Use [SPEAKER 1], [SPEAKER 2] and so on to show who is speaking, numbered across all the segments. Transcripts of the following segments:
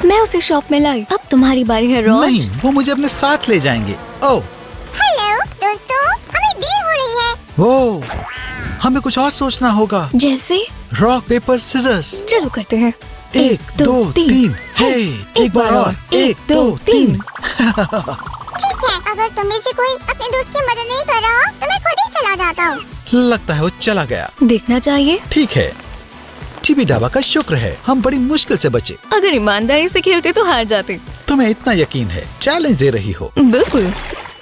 [SPEAKER 1] मैं उसे शॉप में लाई। अब तुम्हारी बारी है रॉज।
[SPEAKER 2] नहीं, वो मुझे अपने साथ ले जाएंगे। ओह
[SPEAKER 3] हेलो दोस्तों, हमें देर हो रही है।
[SPEAKER 2] वो हमें कुछ और सोचना होगा।
[SPEAKER 1] जैसे
[SPEAKER 2] रॉक पेपर सीजर्स।
[SPEAKER 1] चलो करते हैं।
[SPEAKER 2] 1 2 3। हे, एक बार और। 1 2 3।
[SPEAKER 3] ठीक है, अगर तुम में से कोई अपने दोस्त की मदद नहीं कर रहा तो मैं खुद ही चला जाता हूँ।
[SPEAKER 2] लगता है वो चला गया।
[SPEAKER 1] देखना चाहिए।
[SPEAKER 2] ठीक है, टीबी डाबा का शुक्र है हम बड़ी मुश्किल से बचे।
[SPEAKER 1] अगर ईमानदारी से खेलते तो हार जाते।
[SPEAKER 2] तुम्हें इतना यकीन है, चैलेंज दे रही हो।
[SPEAKER 1] बिल्कुल।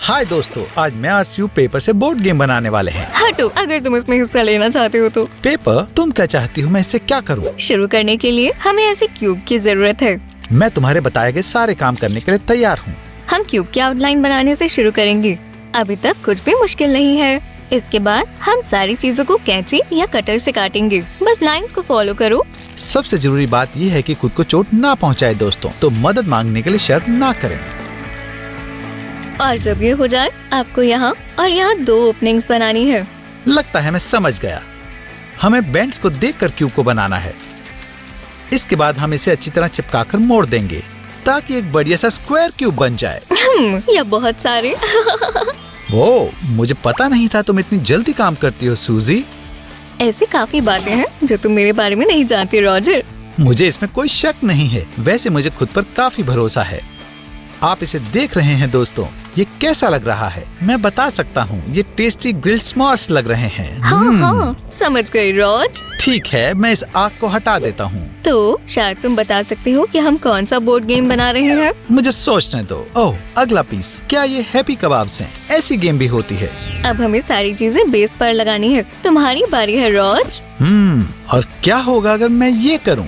[SPEAKER 2] हाय दोस्तों, आज मैं और स्यू पेपर से बोर्ड गेम बनाने वाले हैं।
[SPEAKER 1] हटो, अगर तुम इसमें हिस्सा लेना चाहते हो तो।
[SPEAKER 2] पेपर, तुम क्या चाहती हो मैं इससे क्या करूँ?
[SPEAKER 1] शुरू करने के लिए हमें ऐसे क्यूब की जरूरत है।
[SPEAKER 2] मैं तुम्हारे बताए गए सारे काम करने के लिए तैयार हूँ।
[SPEAKER 1] हम क्यूब की आउटलाइन बनाने से शुरू करेंगे। अभी तक कुछ भी मुश्किल नहीं है। इसके बाद हम सारी चीजों को कैंची या कटर से काटेंगे। बस लाइंस को फॉलो करो।
[SPEAKER 2] सबसे जरूरी बात यह है कि खुद को चोट ना पहुंचाए दोस्तों, तो मदद मांगने के लिए शर्त ना करें।
[SPEAKER 1] और जब ये हो जाए, आपको यहाँ और यहाँ 2 ओपनिंग्स बनानी है।
[SPEAKER 2] लगता है मैं समझ गया। हमें बेंड्स को देखकर क्यूब को बनाना है। इसके बाद हम इसे अच्छी तरह चिपकाकर मोड़ देंगे ताकि एक बढ़िया सा स्क्वायर क्यूब बन जाए।
[SPEAKER 1] या बहुत सारे।
[SPEAKER 2] वो मुझे पता नहीं था तुम इतनी जल्दी काम करती हो सूजी।
[SPEAKER 1] ऐसी काफी बातें हैं जो तुम मेरे बारे में नहीं जानती रॉजर।
[SPEAKER 2] मुझे इसमें कोई शक नहीं है। वैसे मुझे खुद पर काफी भरोसा है। आप इसे देख रहे हैं दोस्तों, ये कैसा लग रहा है? मैं बता सकता हूँ, ये टेस्टी ग्रिल्ड स्मॉर्स लग रहे हैं।
[SPEAKER 1] हाँ, समझ गई रॉज।
[SPEAKER 2] ठीक है, मैं इस आग को हटा देता हूँ।
[SPEAKER 1] तो शायद तुम बता सकते हो कि हम कौन सा बोर्ड गेम बना रहे हैं।
[SPEAKER 2] मुझे सोचने दो। ओह, अगला पीस। क्या ये हैप्पी कबाब्स हैं? ऐसी गेम भी होती है।
[SPEAKER 1] अब हमें सारी चीजें बेस पर लगानी है। तुम्हारी बारी है रॉज।
[SPEAKER 2] और क्या होगा अगर मैं ये करूँ?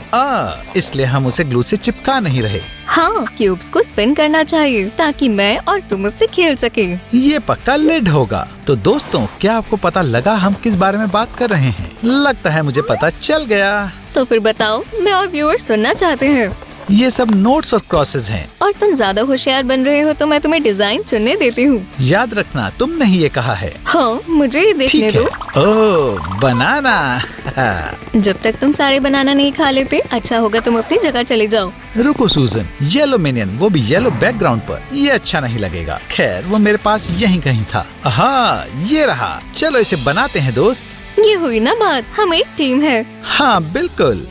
[SPEAKER 2] इसलिए हम उसे ग्लू से चिपका नहीं रहे।
[SPEAKER 1] हाँ, क्यूब्स को स्पिन करना चाहिए ताकि मैं और तुम उससे खेल सके।
[SPEAKER 2] ये पक्का लिड होगा। तो दोस्तों, क्या आपको पता लगा हम किस बारे में बात कर रहे हैं? लगता है मुझे पता चल गया।
[SPEAKER 1] तो फिर बताओ, मैं और व्यूअर्स सुनना चाहते हैं।
[SPEAKER 2] ये सब नोट्स और क्रॉसेस हैं।
[SPEAKER 1] और तुम ज्यादा होशियार बन रहे हो तो मैं तुम्हें डिजाइन चुनने देती हूँ।
[SPEAKER 2] याद रखना, तुमने ही ये कहा है।
[SPEAKER 1] हाँ, मुझे ही देखने
[SPEAKER 2] ठीक है।
[SPEAKER 1] दो।
[SPEAKER 2] ओह, बनाना।
[SPEAKER 1] जब तक तुम सारे बनाना नहीं खा लेते, अच्छा होगा तुम अपनी जगह चले जाओ।
[SPEAKER 2] रुको सूजन, येलो मिनियन, वो भी येलो बैकग्राउंड पर। ये अच्छा नहीं लगेगा। खैर, वो मेरे पास यहीं कहीं था। हाँ, ये रहा। चलो इसे बनाते हैं दोस्त।
[SPEAKER 1] ये हुई ना बात, हम एक टीम है।
[SPEAKER 2] हाँ बिल्कुल।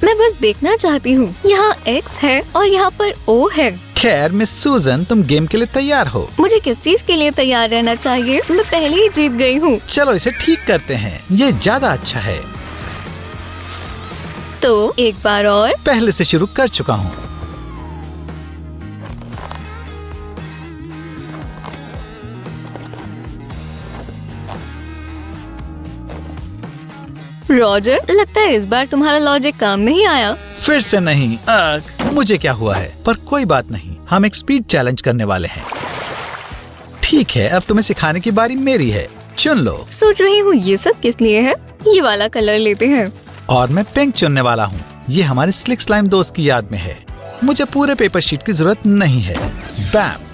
[SPEAKER 1] मैं बस देखना चाहती हूँ। यहाँ X है और यहाँ पर O है।
[SPEAKER 2] खैर मिस सूजन, तुम गेम के लिए तैयार हो?
[SPEAKER 1] मुझे किस चीज के लिए तैयार रहना चाहिए? मैं पहले ही जीत गई हूँ।
[SPEAKER 2] चलो इसे ठीक करते हैं, ये ज्यादा अच्छा है।
[SPEAKER 1] तो एक बार और।
[SPEAKER 2] पहले से शुरू कर चुका हूँ।
[SPEAKER 1] रॉजर, लगता है इस बार तुम्हारा लॉजिक काम नहीं आया।
[SPEAKER 2] फिर से नहीं। मुझे क्या हुआ है? पर कोई बात नहीं, हम एक स्पीड चैलेंज करने वाले हैं। ठीक है, अब तुम्हें सिखाने की बारी मेरी है। चुन लो।
[SPEAKER 1] सोच रही हूँ ये सब किस लिए है। ये वाला कलर लेते हैं।
[SPEAKER 2] और मैं पिंक चुनने वाला हूँ। ये हमारे स्लिक स्लाइम दोस्त की याद में है। मुझे पूरे पेपर शीट की जरूरत नहीं है। बैम!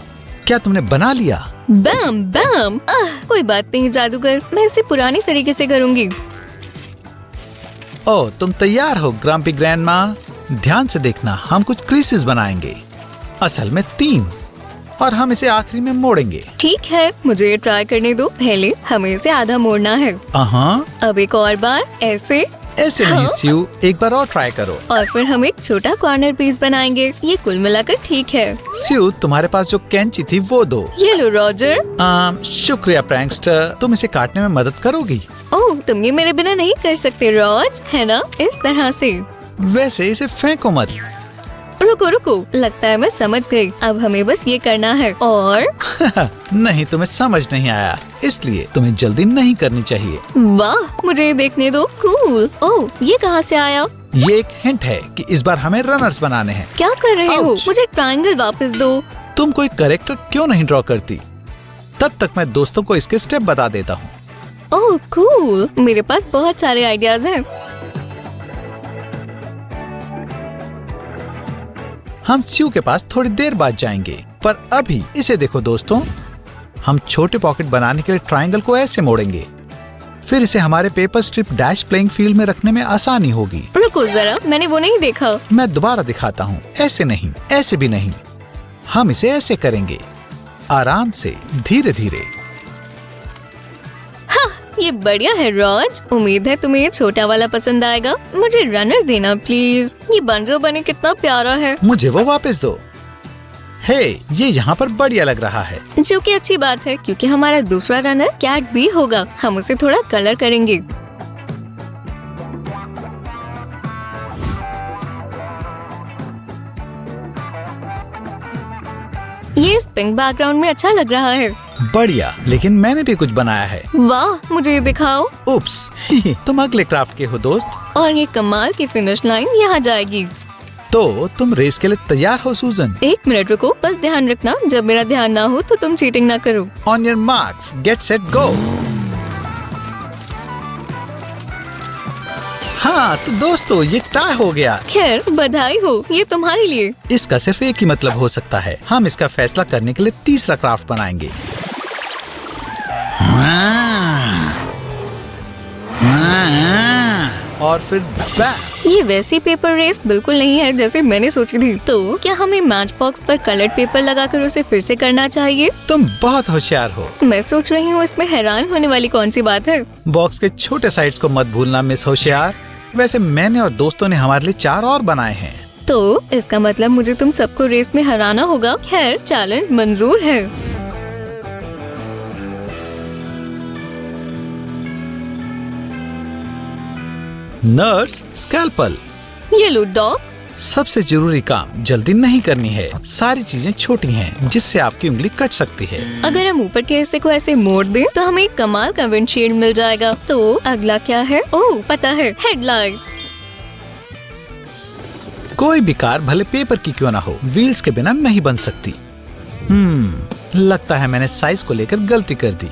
[SPEAKER 2] क्या तुमने बना लिया?
[SPEAKER 1] बैम बैम। कोई बात नहीं जादूगर, मैं इसे पुरानी तरीके से करूँगी।
[SPEAKER 2] ओह, तुम तैयार हो ग्रम्पी ग्रैंडमा? ध्यान से देखना, हम कुछ क्रीसेस बनाएंगे। असल में 3, और हम इसे आखिरी में मोड़ेंगे।
[SPEAKER 1] ठीक है, मुझे ये ट्राई करने दो। पहले हमें इसे आधा मोड़ना है। अब एक और बार ऐसे।
[SPEAKER 2] ऐसे नहीं स्यू, एक बार और ट्राई करो।
[SPEAKER 1] और फिर हम एक छोटा कॉर्नर पीस बनाएंगे। ये कुल मिलाकर ठीक है।
[SPEAKER 2] स्यू, तुम्हारे पास जो कैंची थी वो दो।
[SPEAKER 1] ये लो रॉजर।
[SPEAKER 2] शुक्रिया प्रैंकस्टर, तुम इसे काटने में मदद करोगी?
[SPEAKER 1] ओह, तुम ये मेरे बिना नहीं कर सकते रॉज, है ना? इस तरह से।
[SPEAKER 2] वैसे इसे फेंको मत।
[SPEAKER 1] रुको रुको, लगता है मैं समझ गई। अब हमें बस ये करना है और
[SPEAKER 2] नहीं, तुम्हें समझ नहीं आया, इसलिए तुम्हें जल्दी नहीं करनी चाहिए।
[SPEAKER 1] वाह, मुझे ये देखने दो। कूल। ओह, ये कहाँ से आया?
[SPEAKER 2] ये एक हिंट है कि इस बार हमें रनर्स बनाने हैं।
[SPEAKER 1] क्या कर रहे हो?
[SPEAKER 2] Ouch!
[SPEAKER 1] मुझे ट्रायंगल वापस दो।
[SPEAKER 2] तुम कोई कैरेक्टर क्यों नहीं ड्रॉ करती? तब तक मैं दोस्तों को इसके स्टेप बता देता हूँ।
[SPEAKER 1] ओह कूल, मेरे पास बहुत सारे आइडियाज हैं।
[SPEAKER 2] हम स्यू के पास थोड़ी देर बाद जाएंगे, पर अभी इसे देखो दोस्तों। हम छोटे पॉकेट बनाने के लिए ट्रायंगल को ऐसे मोड़ेंगे, फिर इसे हमारे paper strip dash playing field में रखने में आसानी होगी।
[SPEAKER 1] रुको जरा, मैंने वो नहीं देखा।
[SPEAKER 2] मैं दोबारा दिखाता हूँ। ऐसे नहीं, ऐसे भी नहीं, हम इसे ऐसे करेंगे, आराम से, धीरे धीरे।
[SPEAKER 1] ये बढ़िया है रॉज। उम्मीद है तुम्हें ये छोटा वाला पसंद आएगा। मुझे रनर देना प्लीज। ये बंजो बने कितना प्यारा है।
[SPEAKER 2] मुझे वो वापस दो। हे, ये यहाँ पर बढ़िया लग रहा है।
[SPEAKER 1] जो कि अच्छी बात है, क्योंकि हमारा दूसरा रनर कैट भी होगा। हम उसे थोड़ा कलर करेंगे। ये इस पिंक बैकग्राउंड में अच्छा लग रहा है।
[SPEAKER 2] बढ़िया, लेकिन मैंने भी कुछ बनाया है।
[SPEAKER 1] वाह, मुझे ये दिखाओ।
[SPEAKER 2] उप्स, तुम अगले क्राफ्ट के हो दोस्त।
[SPEAKER 1] और ये कमाल की फिनिश लाइन यहाँ जाएगी।
[SPEAKER 2] तो तुम रेस के लिए तैयार हो सूजन?
[SPEAKER 1] 1 मिनट रुको, बस ध्यान रखना जब मेरा ध्यान ना हो तो तुम चीटिंग ना करो।
[SPEAKER 2] On your marks, get set go. हाँ तो दोस्तों, ये टाई हो गया।
[SPEAKER 1] खैर, बधाई हो, ये तुम्हारे लिए।
[SPEAKER 2] इसका सिर्फ एक ही मतलब हो सकता है। हम इसका फैसला करने के लिए तीसरा क्राफ्ट बनाएंगे। और फिर बैक।
[SPEAKER 1] ये वैसी पेपर रेस बिल्कुल नहीं है जैसे मैंने सोची थी। तो क्या हमें मैच बॉक्स पर कलर्ड पेपर लगाकर उसे फिर से करना चाहिए?
[SPEAKER 2] तुम बहुत होशियार हो।
[SPEAKER 1] मैं सोच रही हूँ इसमें हैरान होने वाली कौन सी बात है।
[SPEAKER 2] बॉक्स के छोटे साइड्स को मत भूलना मिस होशियार। वैसे मैंने और दोस्तों ने हमारे लिए 4 और बनाए हैं।
[SPEAKER 1] तो इसका मतलब मुझे तुम सबको रेस में हराना होगा। खैर, चैलेंज मंजूर है।
[SPEAKER 2] Nurse scalpel.
[SPEAKER 1] ये लो डॉग।
[SPEAKER 2] सबसे जरूरी काम जल्दी नहीं करनी है। सारी चीजें छोटी हैं जिससे आपकी उंगली कट सकती है।
[SPEAKER 1] अगर हम ऊपर के हिस्से को ऐसे मोड़ दें तो हमें एक कमाल का विंडशील्ड मिल जाएगा। तो अगला क्या है? ओह, पता है, हेडलाइट।
[SPEAKER 2] कोई भी कार भले पेपर की क्यों ना हो, व्हील्स के बिना नहीं बन सकती। लगता है मैंने साइज को लेकर गलती कर दी।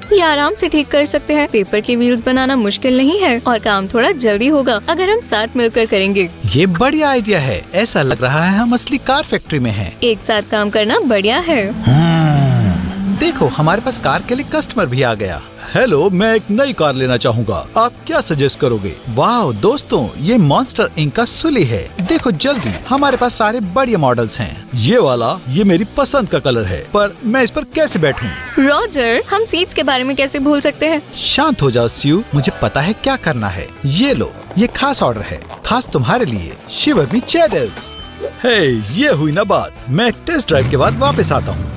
[SPEAKER 1] ये आराम से ठीक कर सकते हैं। पेपर के व्हील्स बनाना मुश्किल नहीं है और काम थोड़ा जल्दी होगा अगर हम साथ मिलकर करेंगे।
[SPEAKER 2] ये बढ़िया आइडिया है। ऐसा लग रहा है हम असली कार फैक्ट्री में हैं।
[SPEAKER 1] एक साथ काम करना बढ़िया है।
[SPEAKER 2] देखो, हमारे पास कार के लिए कस्टमर भी आ गया। हेलो, मैं एक नई कार लेना चाहूँगा। आप क्या सजेस्ट करोगे? वाह दोस्तों, ये मॉन्स्टर इंक का सुली है। देखो जल्दी, हमारे पास सारे बढ़िया मॉडल्स हैं। ये वाला, ये मेरी पसंद का कलर है, पर मैं इस पर कैसे बैठूं?
[SPEAKER 1] रॉजर, हम सीट्स के बारे में कैसे भूल सकते हैं?
[SPEAKER 2] शांत हो जाओ स्यू, मुझे पता है क्या करना है। ये लो, ये खास ऑर्डर है, खास तुम्हारे लिए। शिवर मी चैडल्स। हे, ये हुई ना बात। मैं एक टेस्ट ड्राइव के बाद वापस आता हूँ।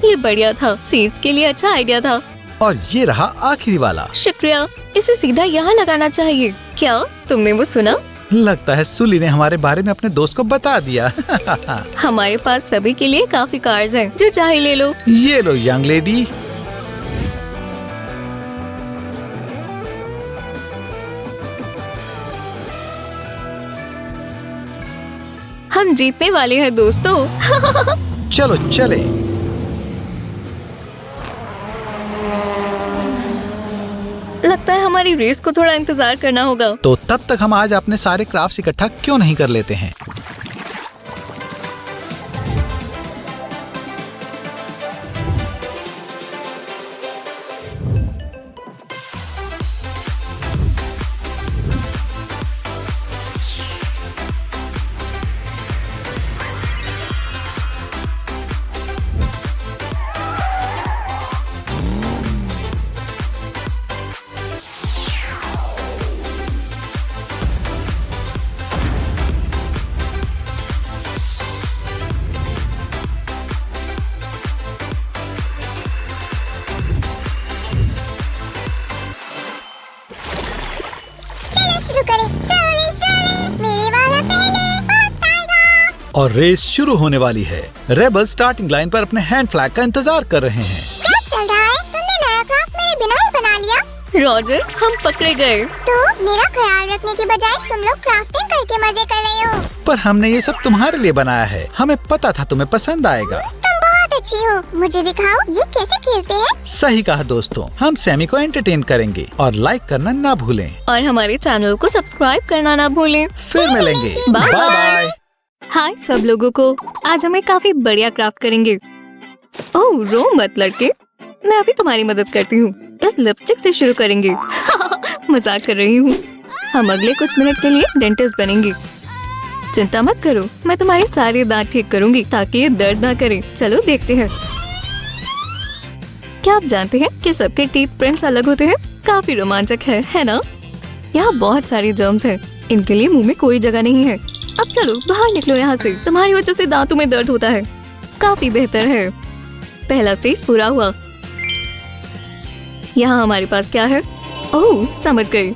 [SPEAKER 1] ये बढ़िया था। सीट्स के लिए अच्छा आइडिया था।
[SPEAKER 2] और ये रहा आखिरी वाला।
[SPEAKER 1] शुक्रिया। इसे सीधा यहाँ लगाना चाहिए। क्या तुमने वो सुना?
[SPEAKER 2] लगता है सुली ने हमारे बारे में अपने दोस्त को बता दिया।
[SPEAKER 1] हमारे पास सभी के लिए काफी कार्स हैं, जो चाहे ले लो।
[SPEAKER 2] ये लो यंग लेडी।
[SPEAKER 1] हम जीतने वाले हैं दोस्तों।
[SPEAKER 2] चलो चले।
[SPEAKER 1] लगता है हमारी रेस को थोड़ा इंतजार करना होगा।
[SPEAKER 2] तो तब तक हम आज अपने सारे क्राफ्ट्स इकट्ठा क्यों नहीं कर लेते हैं?
[SPEAKER 3] शुरू करें। मेरे वाला पहले फर्स्ट आएगा।
[SPEAKER 2] और रेस शुरू होने वाली है। रेबल स्टार्टिंग लाइन पर अपने हैंड फ्लैग का इंतजार कर रहे हैं।
[SPEAKER 3] क्या चल रहा है? तुमने नया क्राफ्ट मेरे बिना ही बना लिया।
[SPEAKER 1] रॉजर, हम पकड़े गए।
[SPEAKER 3] तो मेरा ख्याल रखने के बजाय तुम लोग क्राफ्टिंग करके मजे कर रहे हो।
[SPEAKER 2] पर हमने ये सब तुम्हारे लिए बनाया है। हमें पता था तुम्हें पसंद आएगा।
[SPEAKER 3] तुम बहुत अच्छी हो। मुझे दिखाओ ये कैसे खेलते हैं।
[SPEAKER 2] सही कहा दोस्तों। हम सैमी को एंटरटेन करेंगे और लाइक करना ना भूलें।
[SPEAKER 1] और हमारे चैनल को सब्सक्राइब करना ना भूलें।
[SPEAKER 2] फिर मिलेंगे।
[SPEAKER 1] Bye
[SPEAKER 2] bye
[SPEAKER 1] bye.
[SPEAKER 2] Bye.
[SPEAKER 1] Hi सब लोगों को। आज हम एक काफी बढ़िया क्राफ्ट करेंगे। ओह रो मत लड़के, मैं अभी तुम्हारी मदद करती हूँ। इस लिपस्टिक से शुरू करेंगे। मजाक कर रही हूँ। हम अगले कुछ मिनट के लिए डेंटिस्ट बनेंगे। चिंता मत करो, मैं तुम्हारे सारे दांत ठीक करूंगी ताकि ये दर्द ना करे। चलो देखते हैं। क्या आप जानते हैं कि सबके टीथ प्रिंट्स अलग होते हैं? काफी रोमांचक है ना? यहाँ बहुत सारे जर्म्स हैं। इनके लिए मुंह में कोई जगह नहीं है। अब चलो बाहर निकलो यहाँ से। तुम्हारी वजह से दांतों में दर्द होता है। काफी बेहतर है। पहला स्टेज पूरा हुआ। यहाँ हमारे पास क्या है? ओह समझ गई।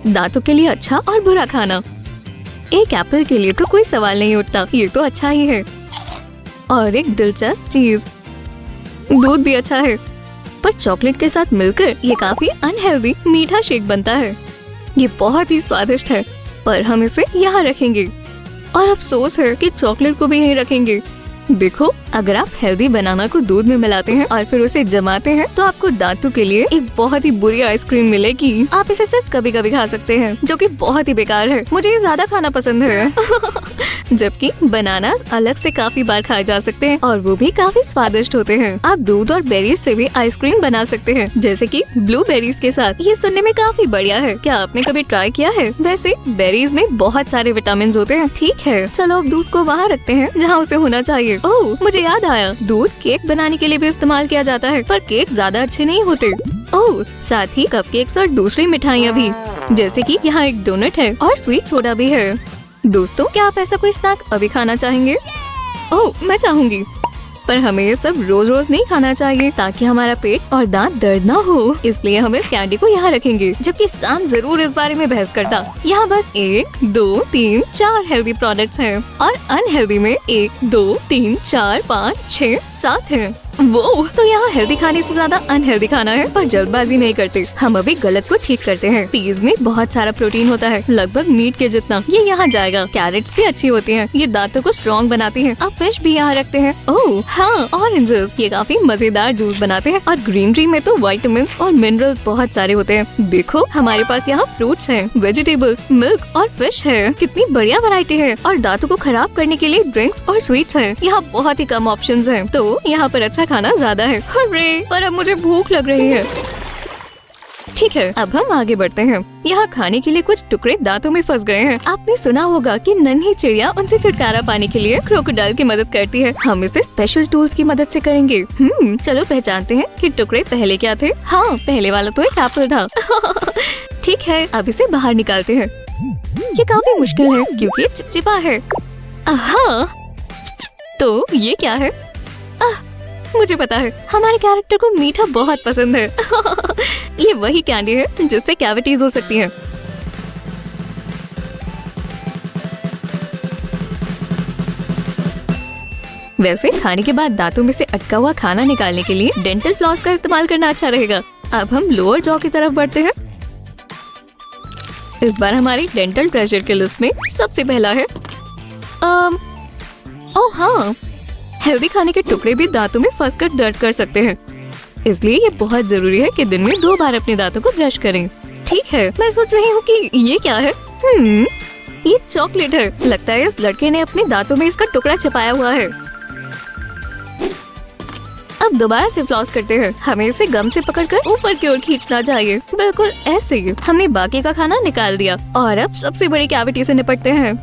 [SPEAKER 1] दांतों के लिए अच्छा और बुरा खाना। एक एप्पल के लिए तो कोई सवाल नहीं उठता, ये तो अच्छा ही है। और एक दिलचस्प चीज, दूध भी अच्छा है, पर चॉकलेट के साथ मिलकर ये काफी अनहेल्दी मीठा शेक बनता है। ये बहुत ही स्वादिष्ट है, पर हम इसे यहाँ रखेंगे। और अफसोस है कि चॉकलेट को भी यहीं रखेंगे। देखो, अगर आप हेल्दी बनाना को दूध में मिलाते हैं और फिर उसे जमाते हैं तो आपको दांतों के लिए एक बहुत ही बुरी आइसक्रीम मिलेगी। आप इसे सिर्फ कभी कभी खा सकते हैं, जो कि बहुत ही बेकार है। मुझे ये ज्यादा खाना पसंद है। जबकि बनाना अलग से काफी बार खाए जा सकते हैं और वो भी काफी स्वादिष्ट होते हैं। आप दूध और बेरीज से भी आइसक्रीम बना सकते हैं, जैसे कि ब्लूबेरीज के साथ। ये सुनने में काफी बढ़िया है। क्या आपने कभी ट्राई किया है? वैसे बेरीज में बहुत सारे विटामिन होते हैं। ठीक है, चलो अब दूध को वहाँ रखते हैं जहाँ उसे होना चाहिए। ओह मुझे याद आया, दूध केक बनाने के लिए भी इस्तेमाल किया जाता है, पर केक ज्यादा अच्छे नहीं होते। ओह साथ ही कपकेक्स और दूसरी मिठाइयाँ भी, जैसे कि यहाँ एक डोनट है और स्वीट सोडा भी है। दोस्तों, क्या आप ऐसा कोई स्नैक अभी खाना चाहेंगे? ओह मैं चाहूंगी, पर हमें ये सब रोज रोज नहीं खाना चाहिए ताकि हमारा पेट और दांत दर्द ना हो। इसलिए हम इस कैंडी को यहाँ रखेंगे, जबकि सैम जरूर इस बारे में बहस करता। यहाँ बस 1, 2, 3, 4 हेल्दी प्रोडक्ट्स हैं और अनहेल्दी में 1, 2, 3, 4, 5, 6, 7 हैं। वो तो यहाँ हेल्दी खाने से ज्यादा अनहेल्दी खाना है, पर जल्दबाजी नहीं करते। हम अभी गलत को ठीक करते हैं। पीज में बहुत सारा प्रोटीन होता है, लगभग मीट के जितना। ये यहाँ जाएगा। कैरेट्स भी अच्छी होती हैं, ये दांतों को स्ट्रॉन्ग बनाती हैं। अब फिश भी यहाँ रखते हैं। ओह हाँ, ऑरेंजेस, ये काफी मजेदार जूस बनाते हैं। और ग्रीन टी में तो विटामिन और मिनरल बहुत सारे होते हैं। देखो, हमारे पास यहाँ फ्रूट्स हैं, वेजिटेबल्स, मिल्क और फिश है। कितनी बढ़िया वैरायटी है। और दांतों को खराब करने के लिए ड्रिंक्स और स्वीट्स हैं। यहाँ बहुत ही कम ऑप्शंस हैं, तो यहाँ पर अच्छा खाना ज्यादा है। हर्रे, पर अब मुझे भूख लग रही है। ठीक है, अब हम आगे बढ़ते हैं। यहाँ खाने के लिए कुछ टुकड़े दांतों में फंस गए हैं। आपने सुना होगा कि नन्ही चिड़िया उनसे छुटकारा पाने के लिए क्रोकोडाइल की मदद करती है। हम इसे स्पेशल टूल्स की मदद से करेंगे। चलो पहचानते हैं कि टुकड़े पहले क्या थे। हाँ, पहले वाला तो एक एप्पल था। ठीक है, अब इसे बाहर निकालते हैं। ये काफी मुश्किल है क्योंकि चिपचिपा है। हाँ, तो ये क्या है? मुझे पता है, हमारे कैरेक्टर को मीठा बहुत पसंद है। ये वही कैंडी है जिससे कैविटीज हो सकती हैं। वैसे खाने के बाद दांतों में से अटका हुआ खाना निकालने के लिए डेंटल फ्लॉस का इस्तेमाल करना अच्छा रहेगा। अब हम लोअर जॉ की तरफ बढ़ते हैं। इस बार हमारी डेंटल ट्रेजर की लिस्ट में सबसे पहला है ओह हाँ, हेल्दी खाने के टुकड़े भी दांतों में फंसकर दर्द कर सकते हैं। इसलिए ये बहुत जरूरी है कि दिन में 2 बार अपने दांतों को ब्रश करें। ठीक है, मैं सोच रही हूँ कि ये क्या है। ये चॉकलेट है। लगता है इस लड़के ने अपने दांतों में इसका टुकड़ा छिपाया हुआ है। अब दोबारा से फ्लॉस करते हैं। हमें इसे गम से पकड़कर ऊपर की ओर खींचना चाहिए, बिल्कुल ऐसे ही। हमने बाकी का खाना निकाल दिया और अब सबसे बड़ी कैविटी से निपटते हैं।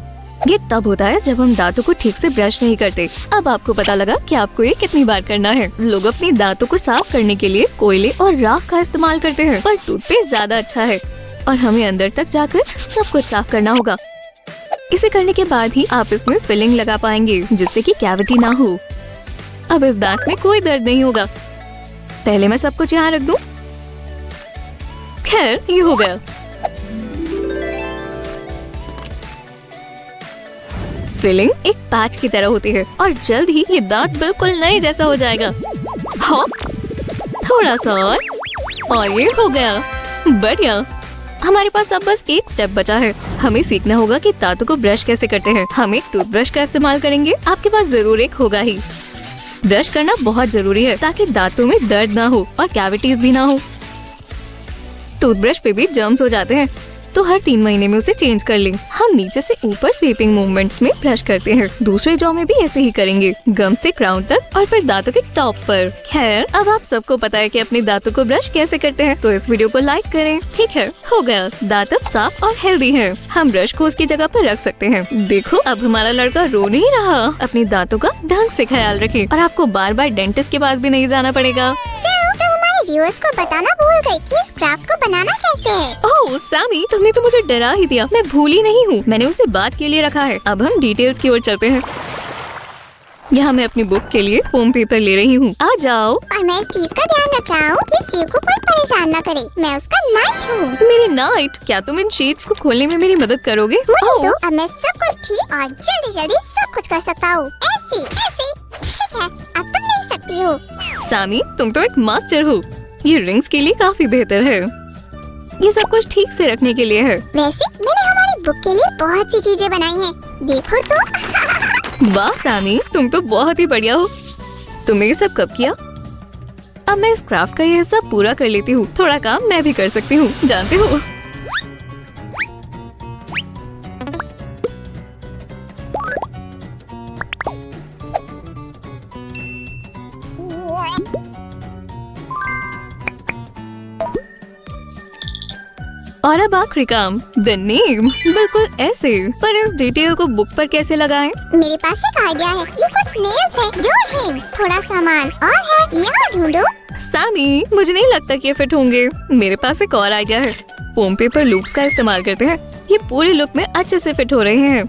[SPEAKER 1] ये तब होता है जब हम दांतों को ठीक से ब्रश नहीं करते। अब आपको पता लगा कि आपको ये कितनी बार करना है। लोग अपने दांतों को साफ करने के लिए कोयले और राख का इस्तेमाल करते हैं, पर टूथपेस्ट ज्यादा अच्छा है। और हमें अंदर तक जाकर सब कुछ साफ करना होगा। इसे करने के बाद ही आप इसमें फिलिंग लगा पाएंगे, जिससे कि कैविटी ना हो। अब इस दांत में कोई दर्द नहीं होगा। पहले मैं सब कुछ यहाँ रख दूं। खैर, ये हो गया। फिलिंग एक पैच की तरह होती है और जल्द ही ये दांत बिल्कुल नए जैसा हो जाएगा। हाँ, थोड़ा सा और ये हो गया। बढ़िया। हमारे पास अब बस एक स्टेप बचा है। हमें सीखना होगा कि दांतों को ब्रश कैसे करते हैं। हम एक टूथब्रश का इस्तेमाल करेंगे। आपके पास जरूर एक होगा ही। ब्रश करना बहुत जरूरी है ताकि दांतों में दर्द ना हो और कैविटीज भी ना हो। टूथब्रश पे भी जर्म्स हो जाते हैं, तो हर 3 महीने में उसे चेंज कर लें। हम नीचे से ऊपर स्वीपिंग मूवमेंट्स में ब्रश करते हैं। दूसरे जॉ में भी ऐसे ही करेंगे, गम से क्राउन तक और फिर दांतों के टॉप पर। खैर, अब आप सबको पता है कि अपने दांतों को ब्रश कैसे करते हैं, तो इस वीडियो को लाइक करें। ठीक है, हो गया। दांत अब साफ और हेल्दी है। हम ब्रश को उसकी जगह पर रख सकते हैं। देखो, अब हमारा लड़का रो नहीं रहा। अपने दांतों का ढंग से ख्याल रखें और आपको बार बार डेंटिस्ट के पास भी नहीं जाना पड़ेगा।
[SPEAKER 3] तुम हमारे व्यूअर्स को बताना भूल गई कि इस क्राफ्ट को बनाना कैसे है।
[SPEAKER 1] ओह सैमी, तुमने तो मुझे डरा ही दिया। मैं भूली नहीं हूँ, मैंने उसे बात के लिए रखा है। अब हम डिटेल्स की ओर चलते हैं। यहाँ मैं अपनी बुक के लिए फोम पेपर ले रही हूँ। आ जाओ।
[SPEAKER 3] और मैं इस चीज का ध्यान रख रहा हूँ कि सीव को कोई परेशान न करे। मैं उसका नाइट हूँ।
[SPEAKER 1] मेरी नाइट, क्या तुम इन शीट्स को खोलने में मेरी मदद करोगे?
[SPEAKER 3] मुझे
[SPEAKER 1] ओह,
[SPEAKER 3] दो, अब मैं सब कुछ ठीक और जल्दी जल्दी सब कुछ कर सकता हूँ। ऐसी ऐसी। ठीक है, अब तुम ले सकती हो।
[SPEAKER 1] सैमी, तुम तो एक मास्टर हो। ये रिंग्स के लिए काफी बेहतर है। ये सब कुछ ठीक से रखने के लिए है।
[SPEAKER 3] वैसे मैंने हमारी बुक के लिए बहुत सी चीजें बनाई हैं। देखो तो।
[SPEAKER 1] वाह सैमी, तुम तो बहुत ही बढ़िया हो। तुमने ये सब कब किया? अब मैं इस क्राफ्ट का ये हिस्सा पूरा कर लेती हूँ। थोड़ा काम मैं भी कर सकती हूँ, जानते हो। और अब आखिरी काम, द नेम। बिल्कुल ऐसे, पर इस डिटेल को बुक पर कैसे लगाएं?
[SPEAKER 3] मेरे पास एक आइडिया है। ये कुछ नेल्स है, डोर हैंग्स, थोड़ा सामान और है, यहाँ ढूंढो।
[SPEAKER 1] सैमी, मुझे नहीं लगता कि ये फिट होंगे। मेरे पास एक और आइडिया है। फोम पेपर लूप्स का इस्तेमाल करते हैं। ये पूरे लुक में अच्छे से फिट हो रहे हैं।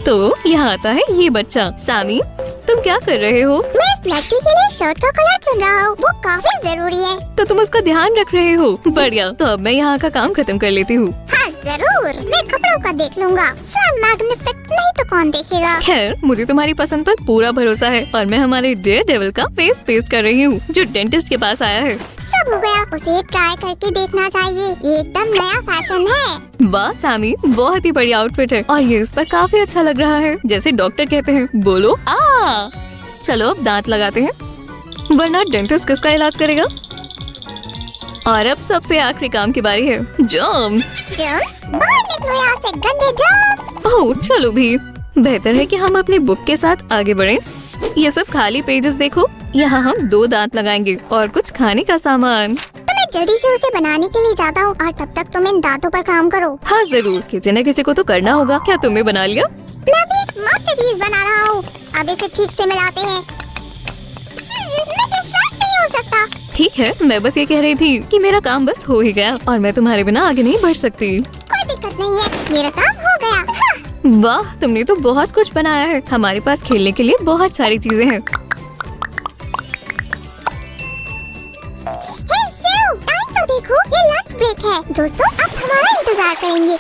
[SPEAKER 1] तो यहाँ आता है ये बच्चा। सैमी, तुम क्या कर रहे हो?
[SPEAKER 3] मैं इस लड़की के लिए शर्ट का कलर चुन रहा हूँ। वो काफी जरूरी है।
[SPEAKER 1] तो तुम उसका ध्यान रख रहे हो। बढ़िया, तो अब मैं यहाँ का काम खत्म कर लेती हूँ।
[SPEAKER 3] हाँ जरूर, मैं कपड़ों का देख लूँगा। सब मैग्निफिक, नहीं तो कौन देखेगा।
[SPEAKER 1] खैर, मुझे तुम्हारी पसंद पर पूरा भरोसा है और मैं हमारे डेयरडेविल का फेस पेस्ट कर रही हूँ, जो डेंटिस्ट के पास आया है।
[SPEAKER 3] सब हो गया, उसे ट्राई करके देखना चाहिए। ये एकदम नया फैशन है।
[SPEAKER 1] वाह सैमी, बहुत ही बढ़िया आउटफिट है और ये इस पर काफी अच्छा लग रहा है, जैसे डॉक्टर कहते हैं। बोलो आ। चलो अब दांत लगाते हैं, वरना डेंटिस्ट किसका इलाज करेगा। और अब सबसे आखिरी काम की बारी है, जर्म्स।
[SPEAKER 3] जर्म्स, बाहर निकलो यहाँ से, गंदे जर्म्स।
[SPEAKER 1] ओह चलो भी, बेहतर है कि हम अपनी बुक के साथ आगे बढ़ें। ये सब खाली पेजेस देखो। यहाँ हम 2 दांत लगाएंगे और कुछ खाने का सामान।
[SPEAKER 3] तो मैं जल्दी से उसे बनाने के लिए जाता हूँ और तब तक तुम इन दांतों पर काम करो।
[SPEAKER 1] हाँ जरूर, किसी न किसी को तो करना होगा। क्या तुमने बना लिया?
[SPEAKER 3] मैं भी एक मास्टरपीस बना रहा हूँ। अब इसे ठीक से मिलाते हैं। मैं डिस्ट्रैक्ट नहीं हो सकता।
[SPEAKER 1] ठीक है, मैं बस ये कह रही थी कि मेरा काम बस हो ही गया और मैं तुम्हारे बिना आगे नहीं बढ़ सकती।
[SPEAKER 3] कोई दिक्कत नहीं है, मेरा काम हो गया। हाँ।
[SPEAKER 1] वाह, तुमने तो बहुत कुछ बनाया है। हमारे पास खेलने के लिए बहुत सारी चीजें हैं।
[SPEAKER 3] हे सिउ, टाइम तो देखो, ये लंच ब्रेक है। दोस्तों, अब हमारा इंतजार करेंगे।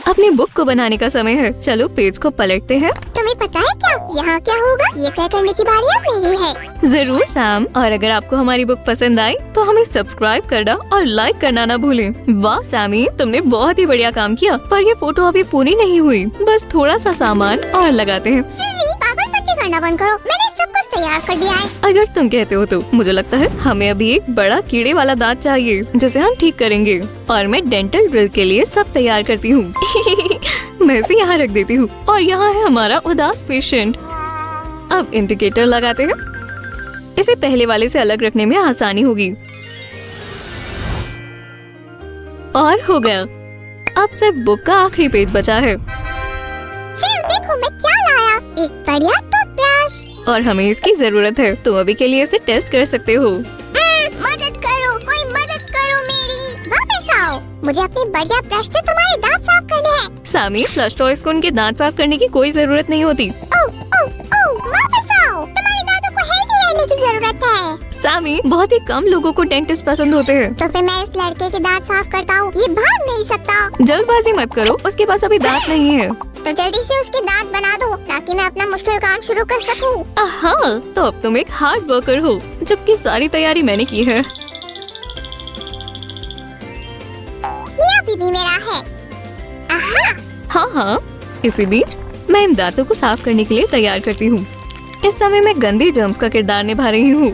[SPEAKER 1] अपनी बुक को बनाने का समय है। चलो पेज को पलटते हैं।
[SPEAKER 3] तुम्हें पता है क्या यहाँ क्या होगा? ये तय करने की बारी अब मेरी है।
[SPEAKER 1] जरूर सैम, और अगर आपको हमारी बुक पसंद आई तो हमें सब्सक्राइब करना और लाइक करना ना भूलें। वाह सैमी, तुमने बहुत ही बढ़िया काम किया, पर ये फोटो अभी पूरी नहीं हुई। बस थोड़ा सा सामान और लगाते हैं।
[SPEAKER 3] सीजी, पागलपंती करना बंद करो। मैंने सब कुछ तैयार कर दिया है।
[SPEAKER 1] अगर तुम कहते हो तो। मुझे लगता है हमें अभी एक बड़ा कीड़े वाला दांत चाहिए, जिसे हम ठीक करेंगे। और मैं डेंटल ड्रिल के लिए सब तैयार करती हूँ। मैं इसे यहाँ रख देती हूँ और यहाँ है हमारा उदास पेशेंट। अब इंडिकेटर लगाते हैं। इसे पहले वाले से अलग रखने में आसानी होगी। और हो गया। अब सिर्फ बुक का आखिरी पेज बचा है।
[SPEAKER 3] सिउ, देखो मैं क्या लाया। एक बढ़िया टूथब्रश।
[SPEAKER 1] और हमें इसकी जरूरत है। तुम अभी के लिए इसे टेस्ट कर सकते हो।
[SPEAKER 3] मदद करो, कोई मदद करो मेरी। वापस आओ, मुझे अपनी बढ़िया ब्रश से तुम्हारे दांत साफ करने हैं।
[SPEAKER 1] सामी, फ्लश टॉयज को उनके दांत साफ करने की कोई जरूरत नहीं होती।
[SPEAKER 3] वापस आओ, तुम्हारे दांतों को हेल्दी रहने की जरूरत है।
[SPEAKER 1] सामी, बहुत ही कम लोगों को डेंटिस्ट पसंद होते हैं।
[SPEAKER 3] तो फिर मैं इस लड़के के दांत साफ करता हूँ। ये भाग नहीं सकता।
[SPEAKER 1] जल्दबाजी मत करो, उसके पास अभी दांत नहीं है।
[SPEAKER 3] तो जल्दी से उसके दांत बना दो ताकि मैं अपना मुश्किल काम शुरू कर सकूं।
[SPEAKER 1] हाँ, तो अब तुम एक हार्ड वर्कर हो, जबकि सारी तैयारी मैंने की है।
[SPEAKER 3] ये अभी भी मेरा है।
[SPEAKER 1] हाँ, इसी बीच मैं इन दांतों को साफ करने के लिए तैयार करती हूँ। इस समय मैं गंदे जर्म्स का किरदार निभा रही हूँ।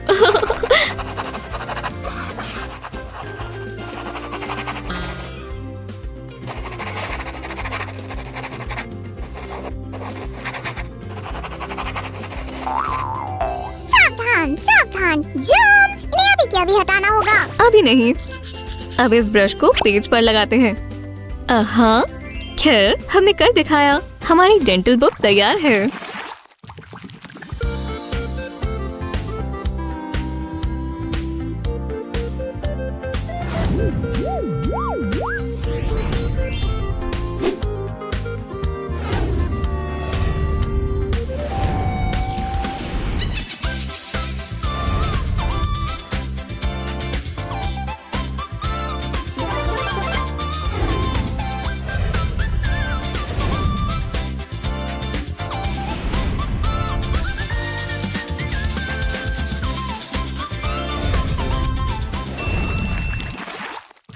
[SPEAKER 3] सामान। जर्म्स, इन्हें अभी के अभी हटाना होगा।
[SPEAKER 1] अभी नहीं, अब इस ब्रश को पेज पर लगाते हैं। हाँ, खैर हमने कर दिखाया। हमारी डेंटल बुक तैयार है।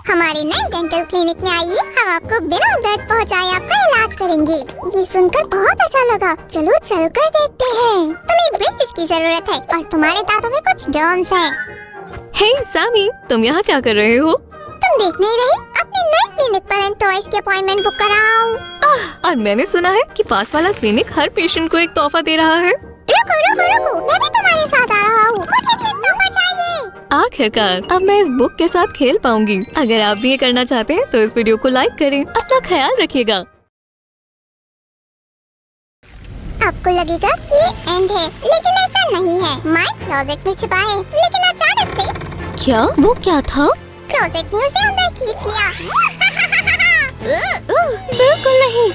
[SPEAKER 3] हमारे नए डेंटल क्लिनिक में आइए, हम आपको बिना दर्द पहुंचाए आपका इलाज करेंगे। ये सुनकर बहुत अच्छा लगा। चलो चल कर देखते हैं। तुम्हें ब्रेसेस की जरूरत है और तुम्हारे दांतों में कुछ जर्म्स हैं।
[SPEAKER 1] हे सैमी, तुम यहाँ क्या कर रहे हो?
[SPEAKER 3] तुम देख नहीं रही? अपने नए क्लिनिक पर एंड टॉयज की अपॉइंटमेंट बुक कराओ।
[SPEAKER 1] और मैंने सुना है कि पास वाला क्लिनिक हर पेशेंट को एक तोहफा दे रहा है।
[SPEAKER 3] रुको रुको रुको, मैं भी तुम्हारे साथ आ रहा हूँ। मुझे भी एक तोहफा चाहिए।
[SPEAKER 1] आखिरकार अब मैं इस बुक के साथ खेल पाऊंगी। अगर आप भी ये करना चाहते हैं तो इस वीडियो को लाइक करें। अपना ख्याल रखिएगा।
[SPEAKER 3] आपको लगेगा कि ये एंड है, लेकिन ऐसा नहीं है। माय क्लोजेट में छिपा है, लेकिन अचानक से
[SPEAKER 1] क्या? वो क्या था?
[SPEAKER 3] क्लोजेट ने उसे अंदर खींच लिया।
[SPEAKER 1] बिल्कुल नहीं।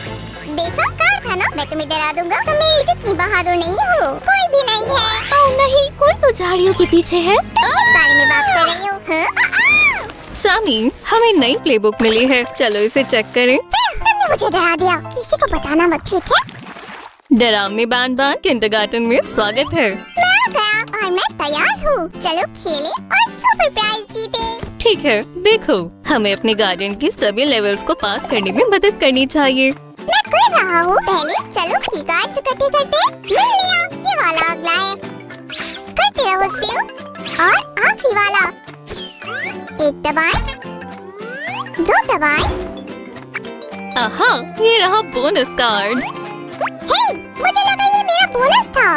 [SPEAKER 3] देखो, कहा था ना, मैं तुम्हें डरा दूंगा। तुम मेरी जितनी बहादुर नहीं हो, कोई भी नहीं है।
[SPEAKER 1] ओह नहीं, कोई तो झाड़ियों के पीछे है।
[SPEAKER 3] तुम किस बारे में बात कर रही हो? हाँ?
[SPEAKER 1] सामी, हमें नई प्लेबुक मिली है। चलो इसे चेक करें।
[SPEAKER 3] तुमने मुझे डरा दिया। किसी को बताना मत, ठीक है?
[SPEAKER 1] डरावनी बैंड किंडरगार्टन में स्वागत है।
[SPEAKER 3] मैं आ गया और मैं तैयार हूँ। चलो खेलें और सुपर प्राइज जीते।
[SPEAKER 1] ठीक है, देखो हमें अपने गार्डन की सभी लेवल्स को पास करने में मदद करनी चाहिए।
[SPEAKER 3] मैं कर रहा हूँ। पहले चलो की कार्ड्स इकट्ठे करते। मिल लिया, ये वाला अगला है। करते रहो सेव। और आखिरी वाला। एक दबाएं, दो दबाएं।
[SPEAKER 1] आहा, ये रहा बोनस कार्ड।
[SPEAKER 3] हे, मुझे लगा ये मेरा बोनस था।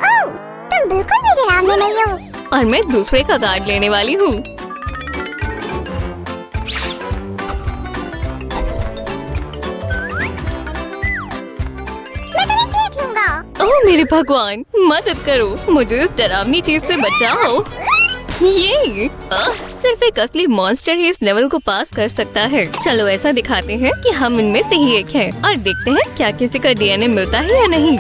[SPEAKER 3] ओह, तुम बिल्कुल भी डरावने नहीं हो।
[SPEAKER 1] और मैं दूसरे का कार्ड लेने वाली हूँ।
[SPEAKER 3] मैं तुम्हें देख लूंगा।
[SPEAKER 1] ओह मेरे भगवान, मदद करो, मुझे इस डरावनी चीज से बचाओ। ये सिर्फ एक असली मॉन्स्टर ही इस लेवल को पास कर सकता है। चलो ऐसा दिखाते हैं कि हम इनमें से ही एक हैं और देखते हैं क्या किसी का डीएनए मिलता है या नहीं।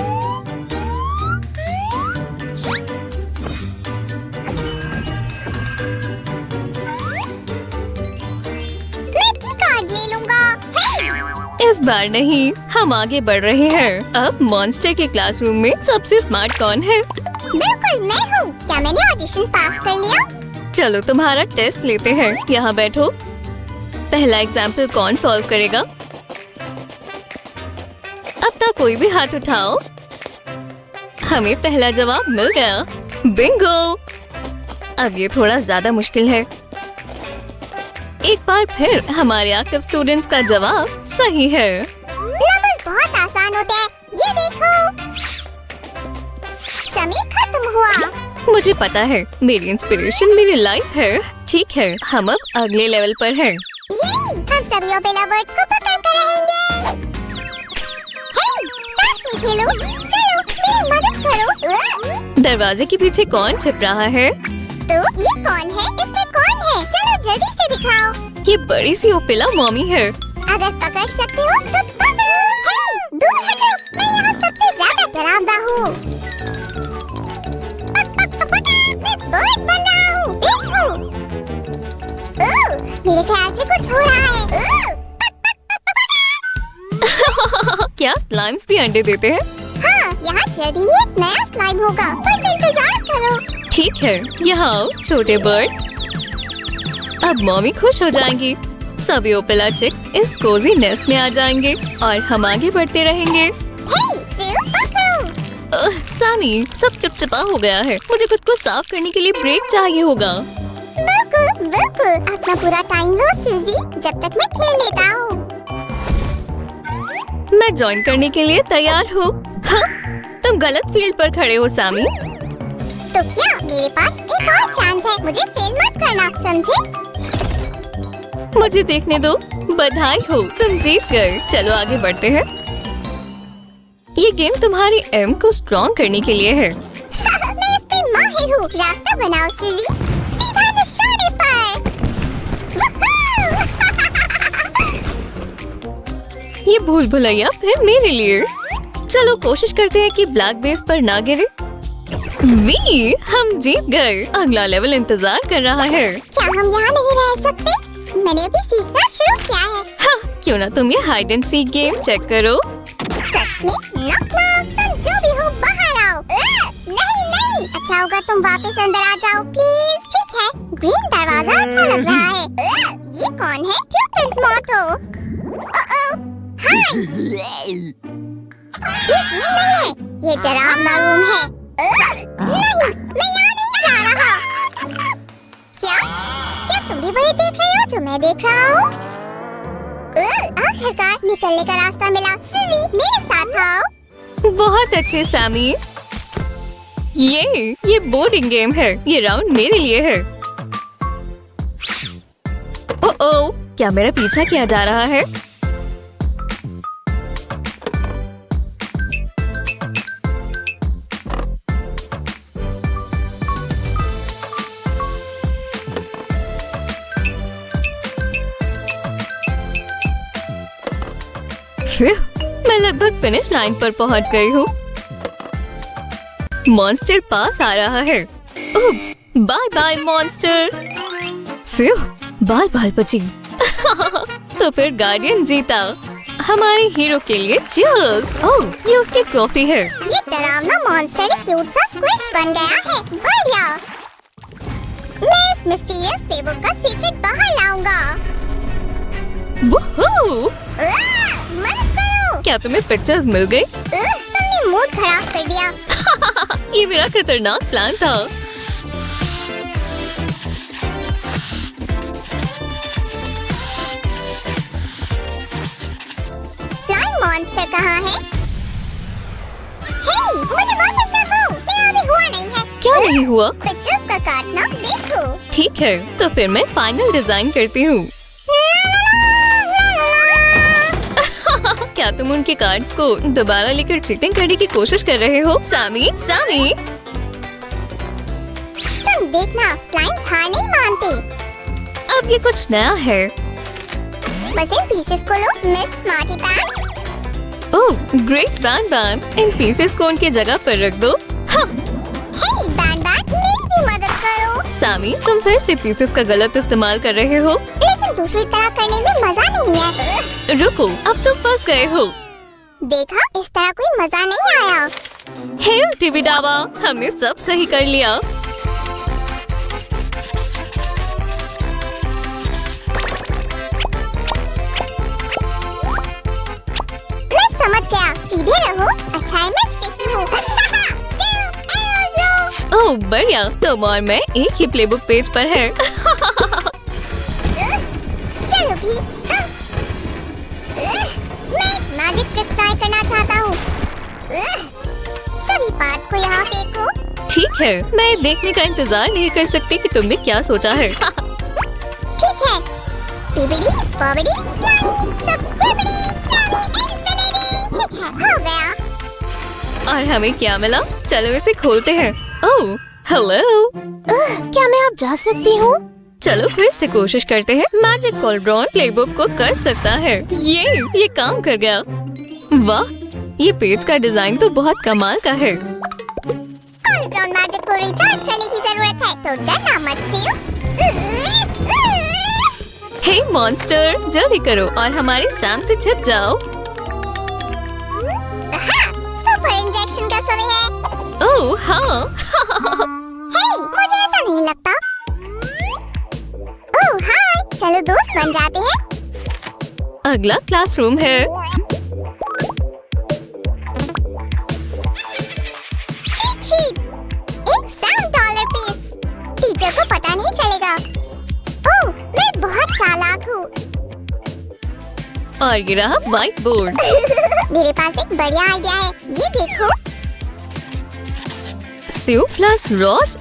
[SPEAKER 3] मैं की कार्ड ले लूंगा। हे,
[SPEAKER 1] इस बार नहीं, हम आगे बढ़ रहे हैं। अब मॉन्स्टर के क्लासरूम में सबसे स्मार्ट कौन है?
[SPEAKER 3] बिल्कुल मैं हूँ। क्या मैंने ऑडिशन पास कर लिया?
[SPEAKER 1] चलो तुम्हारा टेस्ट लेते हैं। यहाँ बैठो। पहला एग्जाम्पल कौन सॉल्व करेगा? अपना कोई भी हाथ उठाओ। हमें पहला जवाब मिल गया। बिंगो! अब ये थोड़ा ज्यादा मुश्किल है। एक बार फिर हमारे एक्टिव स्टूडेंट्स का जवाब सही है।
[SPEAKER 3] नंबर्स बहुत आसान होते हैं। ये देखो, समय खत्म हुआ।
[SPEAKER 1] मुझे पता है, मेरी इंस्पिरेशन मेरी लाइफ है। ठीक है, हम अब अगले लेवल पर हैं।
[SPEAKER 3] ये हम सभी ओपेला बर्ड्स को पकड़ कर रहेंगे। हे, साथ में खेलो। चलो मेरी मदद करो।
[SPEAKER 1] दरवाजे के पीछे कौन छिप रहा है?
[SPEAKER 3] तो ये कौन है? इसमें कौन है? चलो जल्दी से दिखाओ।
[SPEAKER 1] ये बड़ी सी ओपेला मॉमी है।
[SPEAKER 3] अगर पकड़ सकते हो तो पकड़ो। हे, दूर हटो। मैं यहाँ सबसे ज्यादा डरावना हूँ। मैं बर्ड बन रहा हूँ। देखो, मेरे ख्याल से कुछ हो रहा है।
[SPEAKER 1] क्या स्लाइम्स भी अंडे देते हैं?
[SPEAKER 3] हाँ, यहाँ जल्दी ही एक नया स्लाइम होगा। बस इंतजार करो।
[SPEAKER 1] ठीक है, यहाँ आओ छोटे बर्ड। अब मॉमी खुश हो जाएंगी। सभी ओपेला चिक्स इस कोजी नेस्ट में आ जाएंगे और हम आगे बढ़ते रहेंगे।
[SPEAKER 3] हे, सू, पकड़ो।
[SPEAKER 1] सामी, सब चिपचिपा हो गया है। मुझे खुद को साफ करने के लिए ब्रेक चाहिए होगा।
[SPEAKER 3] बिल्कुल बिल्कुल, अपना पूरा टाइम लो सूजी, जब तक मैं खेल लेता हूँ।
[SPEAKER 1] मैं ज्वाइन करने के लिए तैयार हूँ। हाँ, तुम गलत फील्ड पर खड़े हो सामी।
[SPEAKER 3] तो क्या मेरे पास एक और चांस है, मुझे फेल मत करना, समझे?
[SPEAKER 1] मुझे देखने दो। बधाई हो, तुम जीत गए। चलो आगे बढ़ते हैं। ये गेम तुम्हारी एम को स्ट्रॉन्ग करने के लिए है।
[SPEAKER 3] मैं इस पे माहिर हूँ। रास्ता बनाओ सिली, सीधा निशाने पर।
[SPEAKER 1] ये भूल भुलैया फिर मेरे लिए। चलो कोशिश करते हैं कि ब्लैक बेस पर ना गिरे। वी, हम जीत गए। अगला लेवल इंतजार कर रहा है।
[SPEAKER 3] क्या हम यहाँ नहीं रह सकते? मैंने अभी सीखना शुरू किया है।
[SPEAKER 1] हाँ, क्यों ना तुम ये hide and seek game check करो।
[SPEAKER 3] सच में? नॉक नॉक, तुम जो भी हो बाहर आओ। नहीं नहीं, अच्छा होगा तुम वापस अंदर आ जाओ प्लीज। ठीक है, ग्रीन दरवाजा अच्छा लग रहा है। ये कौन है? ट्यूटेंट मोटो। हाय, ये गेम नहीं है, ये डरावना रूम है। नहीं, मैं यहाँ नहीं जा रहा। क्या तुम भी वही देख रहे हो जो मैं देख रहा हूँ? आखिरकार निकलने का रास्ता मिला। सिली, मेरे साथ आओ।
[SPEAKER 1] बहुत अच्छे सैमी। ये बोर्डिंग गेम है। ये राउंड मेरे लिए है। ओह, क्या मेरा पीछा किया जा रहा है? मैं लगभग फिनिश लाइन पर पहुंच गई हूँ। मॉन्स्टर पास आ रहा है। उप्स, बाय बाय मॉन्स्टर। बाल बाल बची। तो फिर गार्डियन जीता। हमारे हीरो के लिए चीयर्स। ओह, ये उसकी ट्रॉफी है।
[SPEAKER 3] ये डरावना मॉन्स्टर एक क्यूट सा स्क्विश बन गया है। बढ़िया। मैं इस मिस्टीरियस टेबल का सीक्रेट बाहर लाऊंगा।
[SPEAKER 1] वूहू!
[SPEAKER 3] मत करो।
[SPEAKER 1] क्या तुम्हें पिक्चर्स मिल गई?
[SPEAKER 3] तुमने मूड खराब कर दिया।
[SPEAKER 1] ये मेरा खतरनाक प्लान था।
[SPEAKER 3] स्लाइम मॉन्स्टर कहाँ है? हे, मुझे वापस रखो। मेरा अभी हुआ नहीं है।
[SPEAKER 1] क्या नहीं हुआ?
[SPEAKER 3] पिक्चर्स का काटना देखो।
[SPEAKER 1] ठीक है, तो फिर मैं फाइनल डिजाइन करती हूँ। क्या तुम उनके कार्ड्स को दोबारा लेकर चीटिंग करने की कोशिश कर रहे हो? Sammy, Sammy!
[SPEAKER 3] तुम देखना, स्लाइम्स हार नहीं मानते।
[SPEAKER 1] अब ये कुछ नया है।
[SPEAKER 3] बस इन पीसेस को लो, मिस स्मार्टी पैंट्स।
[SPEAKER 1] ओह, ग्रेट बैन बैन। इन पीसेस को उनकी जगह पर रख दो। हाँ।
[SPEAKER 3] हे बैन बैन, मेरी भी मदद करो।
[SPEAKER 1] सैमी, तुम फिर से पीसेस का गलत इस्तेमाल कर रहे हो।
[SPEAKER 3] लेकिन दूसरी तरह करने में मजा नहीं है।
[SPEAKER 1] रुको, अब तुम फंस गए हो।
[SPEAKER 3] देखा, इस तरह कोई मजा नहीं आया।
[SPEAKER 1] हे टीवी डावा, हमने सब सही कर लिया।
[SPEAKER 3] मैं समझ गया, सीधे रहो। अच्छा है मैं स्टिकी हूँ।
[SPEAKER 1] ओह बढ़िया, तुम और मैं एक ही प्लेबुक पेज पर है।
[SPEAKER 3] चलो भी। मैं एक मैजिक ट्रिक ट्राई करना चाहता हूँ। सभी पार्ट्स को यहाँ फेंको।
[SPEAKER 1] ठीक है, मैं देखने का इंतजार नहीं कर सकती कि तुमने क्या सोचा है।
[SPEAKER 3] ठीक है। बिबिडी, बॉबिडी, स्लाइमी, सब्सक्राइबडी, स्लाइमी, इन्फिनिटी। ठीक है, हो गया।
[SPEAKER 1] और हमें क्या मिला? चलो इसे खोलते हैं। ओह, हेलो।
[SPEAKER 3] क्या मैं अब जा सकती हूँ?
[SPEAKER 1] चलो फिर से कोशिश करते हैं। मैजिक कॉलड्रॉन प्लेबुक को कर सकता है। ये काम कर गया। वाह, ये पेज का डिजाइन तो बहुत कमाल का है।
[SPEAKER 3] कॉलड्रॉन मैजिक को रिचार्ज करने की जरूरत है, तो डरना मत सियो।
[SPEAKER 1] हे मॉन्स्टर, जल्दी करो और हमारे सैम से छिप जाओ।
[SPEAKER 3] हाँ, सुपर इंजेक्शन का समय है।
[SPEAKER 1] ओह हाँ।
[SPEAKER 3] हे, मुझे ऐसा नहीं लगता। ओह हाय, चलो दोस्त बन जाते हैं।
[SPEAKER 1] अगला क्लासरूम है।
[SPEAKER 3] चीट शीट, एक $7 पीस। टीचर को पता नहीं चलेगा। ओह, मैं बहुत चालाक हूँ।
[SPEAKER 1] और ये रहा व्हाइट बोर्ड।
[SPEAKER 3] मेरे पास एक बढ़िया आइडिया है, ये देखो।
[SPEAKER 1] स्यू प्लस रॉज।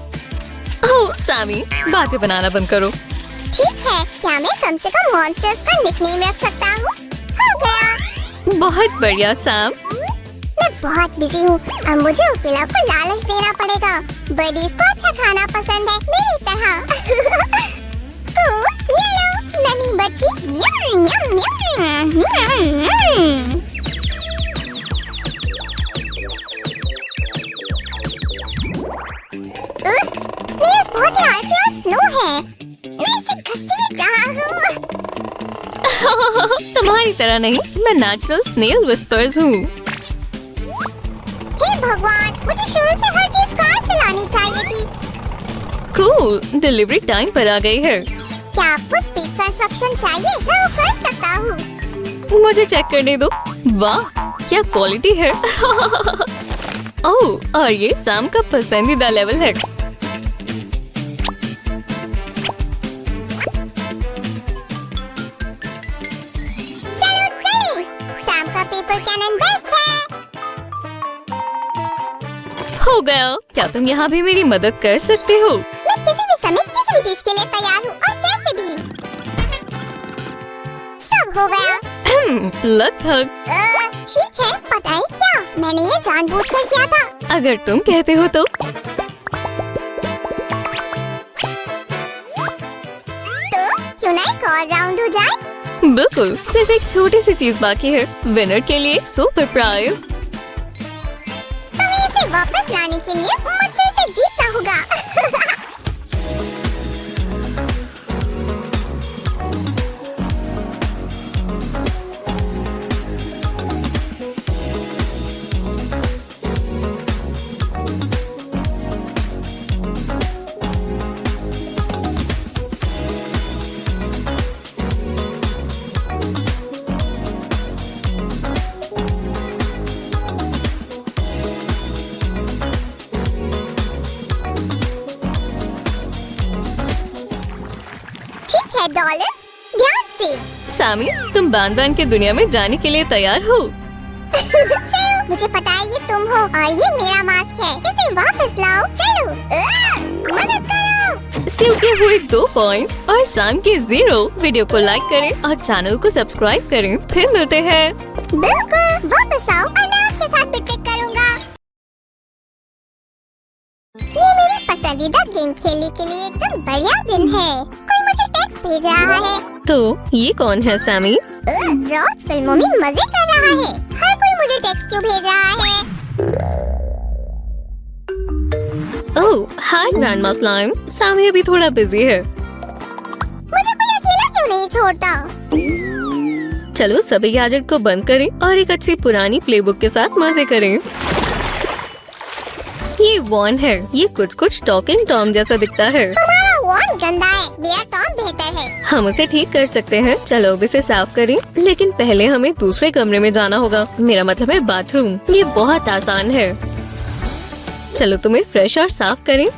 [SPEAKER 1] ओह सैमी, बातें बनाना बंद करो।
[SPEAKER 3] ठीक है, क्या मैं कम से कम मॉन्स्टर्स का निकनेम रख सकता हूँ? हो गया।
[SPEAKER 1] बहुत बढ़िया सैम।
[SPEAKER 3] मैं बहुत बिजी हूँ, अब मुझे उपिला को लालच देना पड़ेगा। बडीज को अच्छा खाना पसंद है मेरी तरह। ये लो नन्ही बच्ची, यम यम यम। स्नेल्स बहुत ही आलसी और स्लो है। मैं इसे घसीट रहा हूँ।
[SPEAKER 1] तुम्हारी तरह नहीं, मैं नेचुरल स्नेल विस्पर्स हूँ।
[SPEAKER 3] हे भगवान, मुझे शुरू से हर चीज कार से लानी चाहिए थी।
[SPEAKER 1] कूल, डिलीवरी टाइम पर आ गई है।
[SPEAKER 3] क्या आपको स्पीड कंस्ट्रक्शन चाहिए? मैं वो कर सकता हूँ।
[SPEAKER 1] मुझे चेक करने दो। वाह, क्या क्वालिटी है। ओह, और ये सैम का पसंदीदा लेवल है।
[SPEAKER 3] चलो चलें। सैम का पेपर कैनन बेस्ट है।
[SPEAKER 1] हो गया। क्या तुम यहाँ भी मेरी मदद कर सकते हो?
[SPEAKER 3] मैं किसी भी समय किसी भी चीज के लिए तैयार हूँ, और कैसे भी। सब हो गया।
[SPEAKER 1] लगभग।
[SPEAKER 3] ठीक है, पता है क्या, मैंने ये जानबूझकर किया था।
[SPEAKER 1] अगर तुम कहते हो तो।
[SPEAKER 3] क्यों ना एक और राउंड हो जाए?
[SPEAKER 1] बिल्कुल, सिर्फ एक छोटी सी चीज बाकी है। विनर के लिए एक सुपर प्राइज।
[SPEAKER 3] तुम्हें इसे वापस लाने के लिए मुझसे इसे जीतना होगा। ठीक है डॉलर्स, ध्यान से।
[SPEAKER 1] सैमी, तुम बान बान की दुनिया में जाने के लिए तैयार हो?
[SPEAKER 3] चलो, मुझे पता है ये तुम हो और ये मेरा मास्क है। इसे वापस लाओ। चलो, मदद करो।
[SPEAKER 1] स्यू के हुए 2 पॉइंट्स और सैम के 0। वीडियो को लाइक करें और चैनल को सब्सक्राइब करें। फिर मिलते हैं।
[SPEAKER 3] बिल्कुल, वापस आओ और मैं आपके साथ पिकनिक करूँगा। ये मेरी पसंदीदा गेम खेलने के लिए एकदम बढ़िया दिन है। कोई मुझे टेक्स्ट भेज रहा है।
[SPEAKER 1] तो ये कौन है सैमी?
[SPEAKER 3] रॉज फिल्मों में मजे कर रहा है। हर कोई मुझे टेक्स्ट क्यों भेज रहा है?
[SPEAKER 1] ओह, हाय ग्रैंडमा स्लाइम। सैमी अभी थोड़ा बिजी है।
[SPEAKER 3] मुझे कोई अकेला क्यों नहीं छोड़ता?
[SPEAKER 1] चलो सभी गैजेट को बंद करें और एक अच्छी पुरानी प्लेबुक के साथ मजे करें। ये वॉन है। ये कुछ टॉकिंग टॉम जैसा दिखता है।
[SPEAKER 3] तुम्हारा वॉन गंदा है, मेरा टॉम बेहतर है।
[SPEAKER 1] हम उसे ठीक कर सकते हैं। चलो अब इसे साफ करें, लेकिन पहले हमें दूसरे कमरे में जाना होगा। मेरा मतलब है बाथरूम। ये बहुत आसान है। चलो तुम्हें फ्रेश और साफ करें।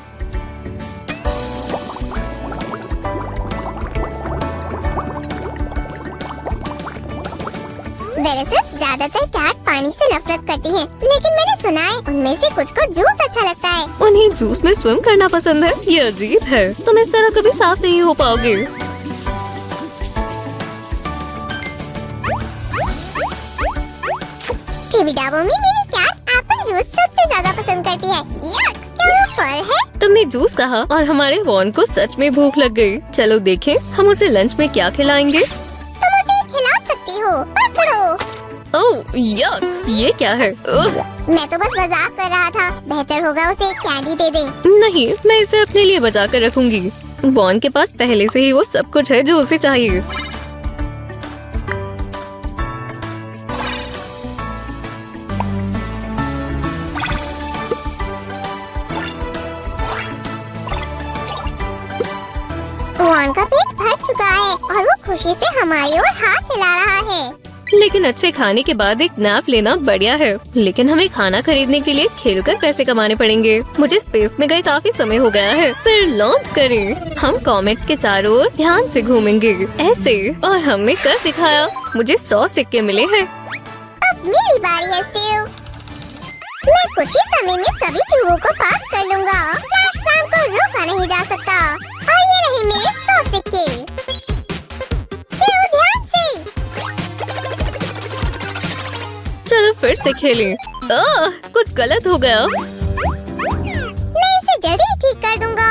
[SPEAKER 3] दरअसल ज्यादातर कैट पानी से नफरत करती हैं, लेकिन मैंने सुना है उनमें से कुछ को जूस अच्छा लगता है।
[SPEAKER 1] उन्हें जूस में स्विम करना पसंद है। ये अजीब है। तुम इस तरह कभी साफ नहीं हो पाओगे।
[SPEAKER 3] टिबिडाबो में मेरी कैट एप्पल जूस सबसे ज्यादा पसंद करती है। यक, क्या वो फल है?
[SPEAKER 1] तुमने जूस कहा और हमारे वॉन को सच में भूख लग गई। चलो देखें हम उसे लंच में क्या खिलाएंगे।
[SPEAKER 3] तुम उसे खिला सकती हो। पकड़ो।
[SPEAKER 1] ओह यक, ये क्या है?
[SPEAKER 3] मैं तो बस मजाक कर रहा था। बेहतर होगा उसे एक कैंडी दे दें।
[SPEAKER 1] नहीं, मैं इसे अपने लिए बचा कर रखूंगी। वॉन के पास पहले से ही वो सब कुछ है जो उसे चाहिए।
[SPEAKER 3] वॉन का पेट भर चुका है और वो खुशी से हमारी ओर हाथ हिला रहा है।
[SPEAKER 1] लेकिन अच्छे खाने के बाद एक नैप लेना बढ़िया है। लेकिन हमें खाना खरीदने के लिए खेलकर पैसे कमाने पड़ेंगे। मुझे स्पेस में गए काफी समय हो गया है। फिर लॉन्च करें। हम कॉमेट्स के चारों ओर ध्यान से घूमेंगे ऐसे, और हमने कर दिखाया। मुझे 100 सिक्के मिले हैं।
[SPEAKER 3] अब मेरी बारी है सेव। मैं कुछ ही समय में सभी ट्यूबों को पास कर लूँगा। फ्लैश सैम को रोका नहीं जा सकता। और ये रहे मेरे 100 सिक्के। सेव, ध्यान से।
[SPEAKER 1] चलो फिर से खेलें। कुछ गलत हो गया।
[SPEAKER 3] मैं इसे जल्दी ही ठीक कर दूंगा।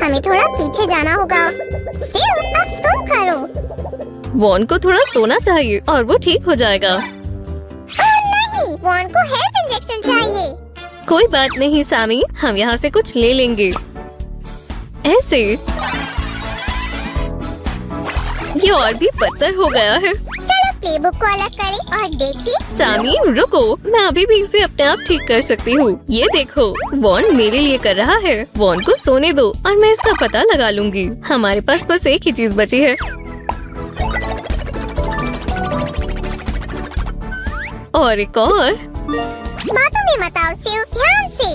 [SPEAKER 3] हमें थोड़ा पीछे जाना होगा। सेव, अब तुम करो।
[SPEAKER 1] वॉन को थोड़ा सोना चाहिए और वो ठीक हो जाएगा।
[SPEAKER 3] नहीं, वॉन को हेल्थ इंजेक्शन चाहिए।
[SPEAKER 1] कोई बात नहीं सैमी, हम यहाँ से कुछ ले लेंगे। ऐसे ये और भी पत्थर हो गया है।
[SPEAKER 3] चलो प्लेबुक को अलग करें और देखिए।
[SPEAKER 1] सैमी रुको, मैं अभी भी इसे अपने आप ठीक कर सकती हूँ। ये देखो, वॉन मेरे लिए कर रहा है। वॉन को सोने दो और मैं इसका पता लगा लूंगी। हमारे पास बस एक ही चीज बची है। और एक और।
[SPEAKER 3] बातों में मत आओ सेव, ध्यान से।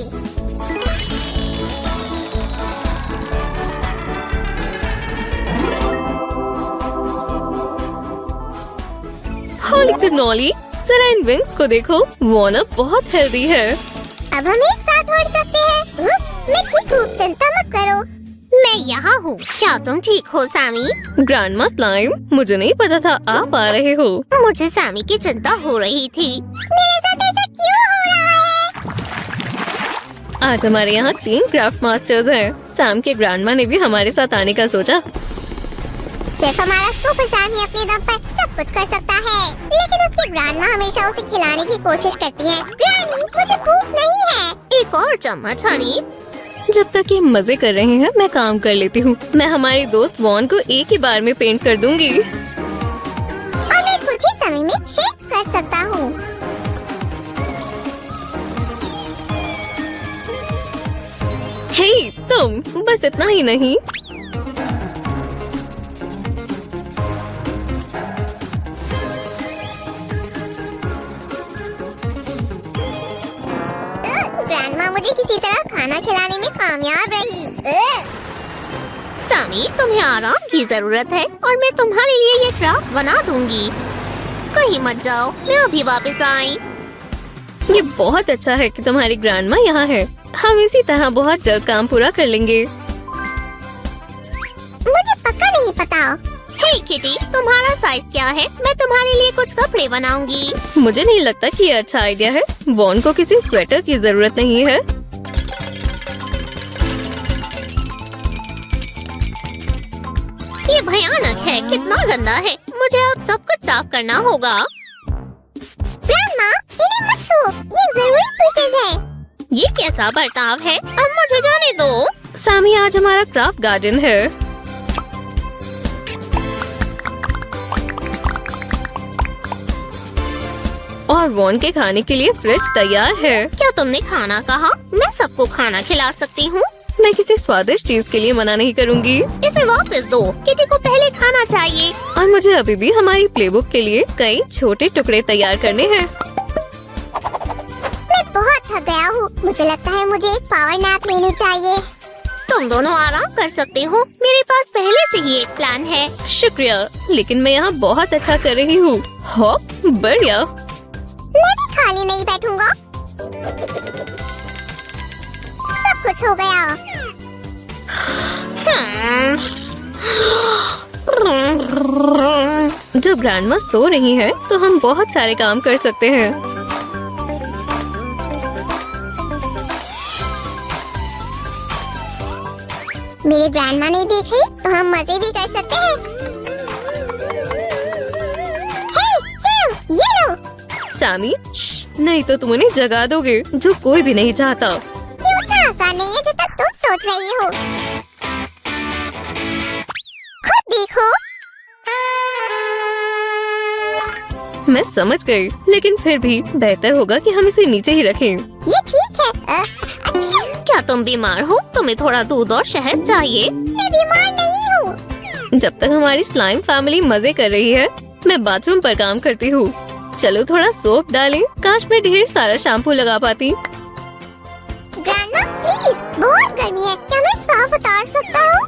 [SPEAKER 1] होली कैनोली, जरा इन विंग्स को देखो। वॉन अब बहुत हेल्दी है।
[SPEAKER 3] अब हम एक साथ उड़ सकते हैं। उप्स, मैं ठीक हूँ, चिंता मत करो। मैं यहाँ हूँ। क्या तुम ठीक हो सैमी?
[SPEAKER 1] ग्रैंडमा स्लाइम, मुझे नहीं पता था आप आ रहे हो।
[SPEAKER 3] मुझे सैमी की चिंता हो रही थी। मेरे साथ ऐसा क्यों हो रहा है?
[SPEAKER 1] आज हमारे यहाँ 3 क्राफ्ट मास्टर्स हैं। सैम के ग्रैंडमा ने भी हमारे साथ आने का सोचा।
[SPEAKER 3] सिर्फ हमारा सुपर सैम ही अपने दम पर सब कुछ कर सकता है, लेकिन उसकी ग्रैंडमा हमेशा उसे खिलाने की कोशिश करती है। ग्रैनी, मुझे भूख नहीं है। एक और चम्मच हनी।
[SPEAKER 1] जब तक ये मजे कर रहे हैं मैं काम कर लेती हूँ। मैं हमारे दोस्त वॉन को एक ही बार में पेंट कर दूंगी।
[SPEAKER 3] और मैं कुछ ही समय में शेक्स कर सकता हूँ।
[SPEAKER 1] हे तुम, बस इतना ही नहीं।
[SPEAKER 3] ग्रैंडमा मुझे किसी तरह खाना खिलाने में कामयाब रही। सैमी, तुम्हें आराम की जरूरत है और मैं तुम्हारे लिए ये क्राफ्ट बना दूंगी। कहीं मत जाओ, मैं अभी वापस आई।
[SPEAKER 1] ये बहुत अच्छा है कि तुम्हारी ग्रैंडमा यहाँ है। हम इसी तरह बहुत जल्द काम पूरा कर लेंगे।
[SPEAKER 3] मुझे पक्का नहीं पता। हे किटी, तुम्हारा साइज क्या है? मैं तुम्हारे लिए कुछ कपड़े बनाऊंगी।
[SPEAKER 1] मुझे नहीं लगता कि ये अच्छा आइडिया है। वॉन को किसी स्वेटर की जरूरत नहीं है।
[SPEAKER 3] ये भयानक है, कितना गंदा है। मुझे अब सब कुछ साफ करना होगा। ग्रैंडमा, इन्हें मत छू, ये जरूरी पीसेज है। ये कैसा बर्ताव है? अब मुझे जाने दो।
[SPEAKER 1] सैमी, आज हमारा क्राफ्ट गार्डन है। और वॉन के खाने के लिए फ्रिज तैयार है।
[SPEAKER 3] क्या तुमने खाना कहा? मैं सबको खाना खिला सकती हूँ।
[SPEAKER 1] मैं किसी स्वादिष्ट चीज के लिए मना नहीं करूँगी।
[SPEAKER 3] इसे वापस दो। किटी को पहले खाना चाहिए।
[SPEAKER 1] और मुझे अभी भी हमारी प्लेबुक के लिए कई छोटे टुकड़े तैयार करने हैं।
[SPEAKER 3] मैं बहुत थक गया हूँ। मुझे लगता है मुझे एक पावर नैप लेनी चाहिए। तुम दोनों आराम कर सकते हो। मेरे पास पहले से ही एक प्लान है।
[SPEAKER 1] शुक्रिया, लेकिन मैं यहाँ बहुत अच्छा कर रही हूँ। हॉप, बढ़िया।
[SPEAKER 3] मैं भी खाली नहीं बैठूंगा। सब कुछ हो गया।
[SPEAKER 1] जब ग्रैंडमा सो रही है तो हम बहुत सारे काम कर सकते हैं।
[SPEAKER 3] मेरे ग्रैंडमा ने देखी तो हम मजे भी कर सकते हैं। हे, सेव, ये लो।
[SPEAKER 1] सैमी, नहीं तो तुम उन्हें जगा दोगे, जो कोई भी नहीं चाहता।
[SPEAKER 3] ये उतना आसान नहीं है जितना तुम सोच रही हो। खुद देखो।
[SPEAKER 1] मैं समझ गई, लेकिन फिर भी बेहतर होगा कि हम इसे नीचे ही रखें।
[SPEAKER 3] ये ठीक है। अच्छा।
[SPEAKER 1] क्या तुम बीमार हो? तुम्हें थोड़ा दूध और शहद चाहिए।
[SPEAKER 3] मैं बीमार नहीं हूँ।
[SPEAKER 1] जब तक हमारी स्लाइम फैमिली मजे कर रही है, मैं बाथरूम पर काम करती हूँ। चलो थोड़ा सोप डालें। काश मैं ढेर सारा शैम्पू लगा पाती।
[SPEAKER 3] ग्रैंडमा, प्लीज, बहुत गर्मी है। क्या मैं साफ उतार सकता हूँ?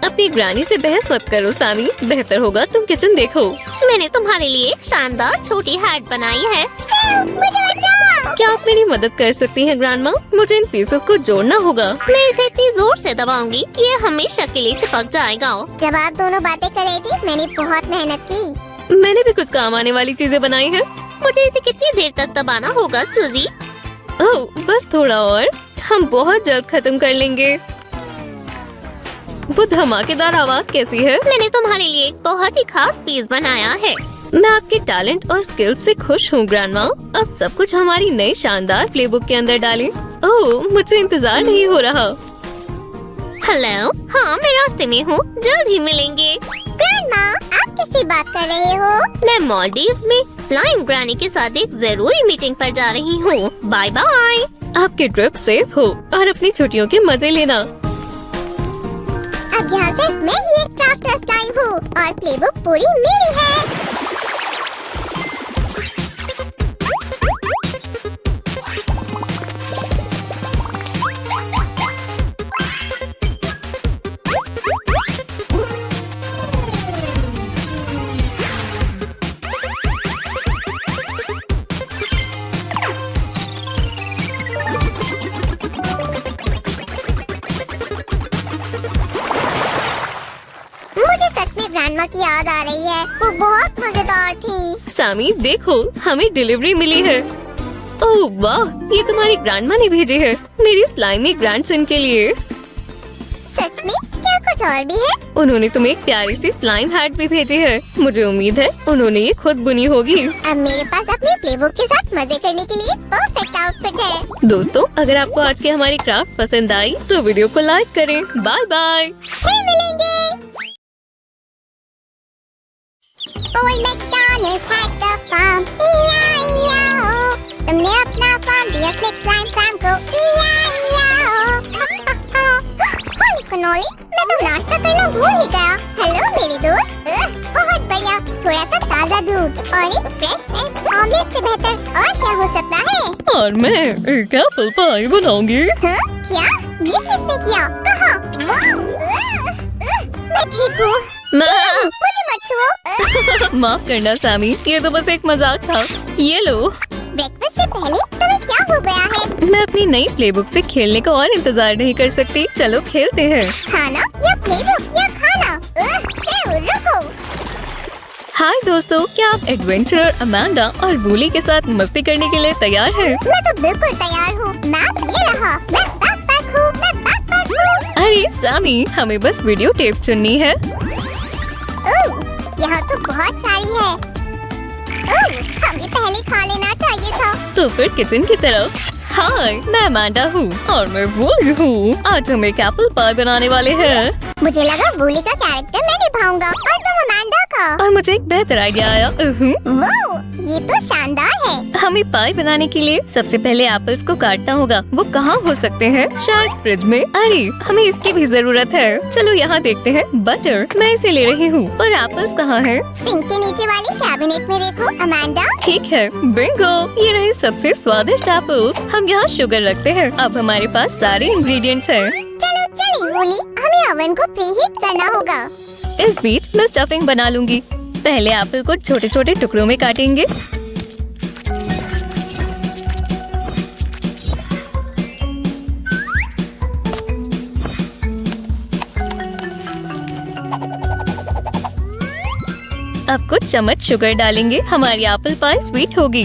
[SPEAKER 1] अपनी ग्रानी से बहस मत करो सामी, बेहतर होगा तुम किचन देखो।
[SPEAKER 3] मैंने तुम्हारे लिए शानदार छोटी हैट बनाई है। मुझे बचाओ।
[SPEAKER 1] क्या आप मेरी मदद कर सकती हैं ग्रैंडमा? मुझे इन पीसेस को जोड़ना होगा।
[SPEAKER 3] मैं इसे इतनी जोर से दबाऊंगी कि ये हमेशा के लिए चिपक जाएगा। जब आप दोनों बातें कर रही थी, मैंने बहुत मेहनत की।
[SPEAKER 1] मैंने भी कुछ काम आने वाली चीजें बनाई हैं।
[SPEAKER 3] मुझे इसे कितनी देर तक दबाना होगा सूजी?
[SPEAKER 1] ओह, बस थोड़ा और, हम बहुत जल्द खत्म कर लेंगे। वो धमाकेदार आवाज कैसी है?
[SPEAKER 3] मैंने तुम्हारे लिए एक बहुत ही खास पीस बनाया है।
[SPEAKER 1] मैं आपके टैलेंट और स्किल से खुश हूँ ग्रैंडमा। अब सब कुछ हमारी नई शानदार प्लेबुक के अंदर डालें। ओह, मुझे इंतजार नहीं हो रहा।
[SPEAKER 3] हेलो, हाँ मैं रास्ते में हूँ, जल्द ही मिलेंगे। ग्रैंडमा, आप किससे बात कर रहे हो? मैं मालदीव्स में स्लाइम ग्रैनी के साथ एक जरूरी मीटिंग पर जा रही हूँ। Bye bye.
[SPEAKER 1] आपकी ट्रिप सेफ हो और अपनी छुट्टियों के मजे लेना।
[SPEAKER 3] अब यहाँ सिर्फ मैं ही एक क्राफ्टर स्लाइम हूँ और प्लेबुक पूरी मेरी है। मुझे सच में ग्रैंडमा की याद आ रही है, वो बहुत मजेदार थी।
[SPEAKER 1] सामी देखो, हमें डिलीवरी मिली है। ओह वाह, ये तुम्हारी ग्रैंडमा ने भेजी है मेरी स्लाइमी ग्रैंडसन के लिए।
[SPEAKER 3] सच में? क्या कुछ और भी है?
[SPEAKER 1] उन्होंने तुम्हें एक प्यारी सी स्लाइम हैट भी भेजी है। मुझे उम्मीद है उन्होंने ये खुद बुनी होगी।
[SPEAKER 3] अब मेरे पास अपने प्लेबुक के साथ मजे करने के लिए परफेक्ट आउटफिट है।
[SPEAKER 1] दोस्तों, अगर आपको आज की हमारी क्राफ्ट पसंद आई तो वीडियो को लाइक करें। Bye bye.
[SPEAKER 3] फिर मिलेंगे। Old MacDonald's had the farm, E-I-E-I-O. तुमने अपना फार्म दिया स्लिक स्लाइम सैम को, E-I-E-I-O. होली कनोली, मैं तो नाश्ता करना भूल ही गया। हेलो मेरी दोस्त, बहुत बढ़िया। थोड़ा सा ताज़ा दूध और एक फ्रेश एग ऑमलेट से बेहतर और क्या हो सकता है?
[SPEAKER 1] और मैं एक एप्पल पाई बनाऊंगी।
[SPEAKER 3] हाँ? क्या? ये किसने किया? कहाँ? मैं ठीक हूँ। मुझे मत छुओ।
[SPEAKER 1] माफ करना सामी, ये तो बस एक मजाक था। ये लो।
[SPEAKER 3] ब्रेकफास्ट से पहले तुम्हें क्या हो गया है?
[SPEAKER 1] मैं अपनी नई प्लेबुक से खेलने का और इंतजार नहीं कर सकती। चलो खेलते हैं।
[SPEAKER 3] खाना या प्लेबुक या खाना? रुको।
[SPEAKER 1] हाय दोस्तों, क्या आप एडवेंचरर अमांडा और वूली के साथ मस्ती करने के लिए तैयार हैं?
[SPEAKER 3] मैं तो बिल्कुल तैयार हूँ। मैप ये रहा। मैं बैकपैक हूँ। मैं बैकपैक हूँ।
[SPEAKER 1] अरे सामी, हमें बस वीडियो टेप चुननी है।
[SPEAKER 3] यहाँ तो बहुत सारी है। हमें पहले खा लेना चाहिए था।
[SPEAKER 1] तो फिर किचन की तरफ। हाय, मैं अमांडा हूँ और मैं वूली हूँ। आज हम एक एप्पल पाई बनाने वाले हैं।
[SPEAKER 3] मुझे लगा वूली का कैरेक्टर मैं निभाऊंगा और तुम अमांडा का।
[SPEAKER 1] और मुझे एक बेहतर आइडिया आया।
[SPEAKER 3] वो, ये तो शानदार है।
[SPEAKER 1] हमें पाई बनाने के लिए सबसे पहले एप्पल्स को काटना होगा। वो कहाँ हो सकते हैं? शायद फ्रिज में। अरे, हमें इसकी भी जरूरत है। चलो यहाँ देखते हैं। बटर, मैं इसे ले रही हूँ। पर एप्पल्स कहाँ हैं?
[SPEAKER 3] सिंक के नीचे वाले कैबिनेट में देखो अमांडा।
[SPEAKER 1] ठीक है, बिंगो, ये रहे सबसे स्वादिष्ट एप्पल्स। हम यहाँ शुगर रखते हैं। अब हमारे पास सारे इंग्रेडिएंट्स हैं।
[SPEAKER 3] चलो चलिए वूली, हमें ओवन को प्रीहीट करना होगा।
[SPEAKER 1] इस बीच मैं स्टफिंग बना लूंगी। पहले एप्पल को छोटे छोटे टुकड़ों में काटेंगे। अब कुछ चम्मच शुगर डालेंगे। हमारी एप्पल पाई स्वीट होगी।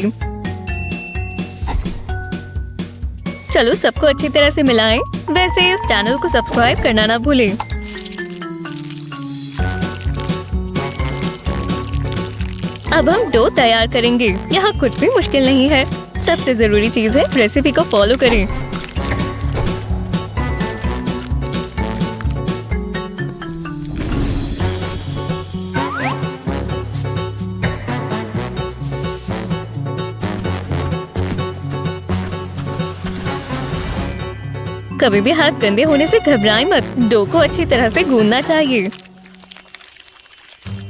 [SPEAKER 1] चलो सबको अच्छी तरह से मिलाएं। वैसे इस चैनल को सब्सक्राइब करना ना भूलें। अब हम डो तैयार करेंगे। यहाँ कुछ भी मुश्किल नहीं है। सबसे जरूरी चीज है रेसिपी को फॉलो करें। कभी भी हाथ गंदे होने से घबराएं मत। डो को अच्छी तरह से गूंदना चाहिए।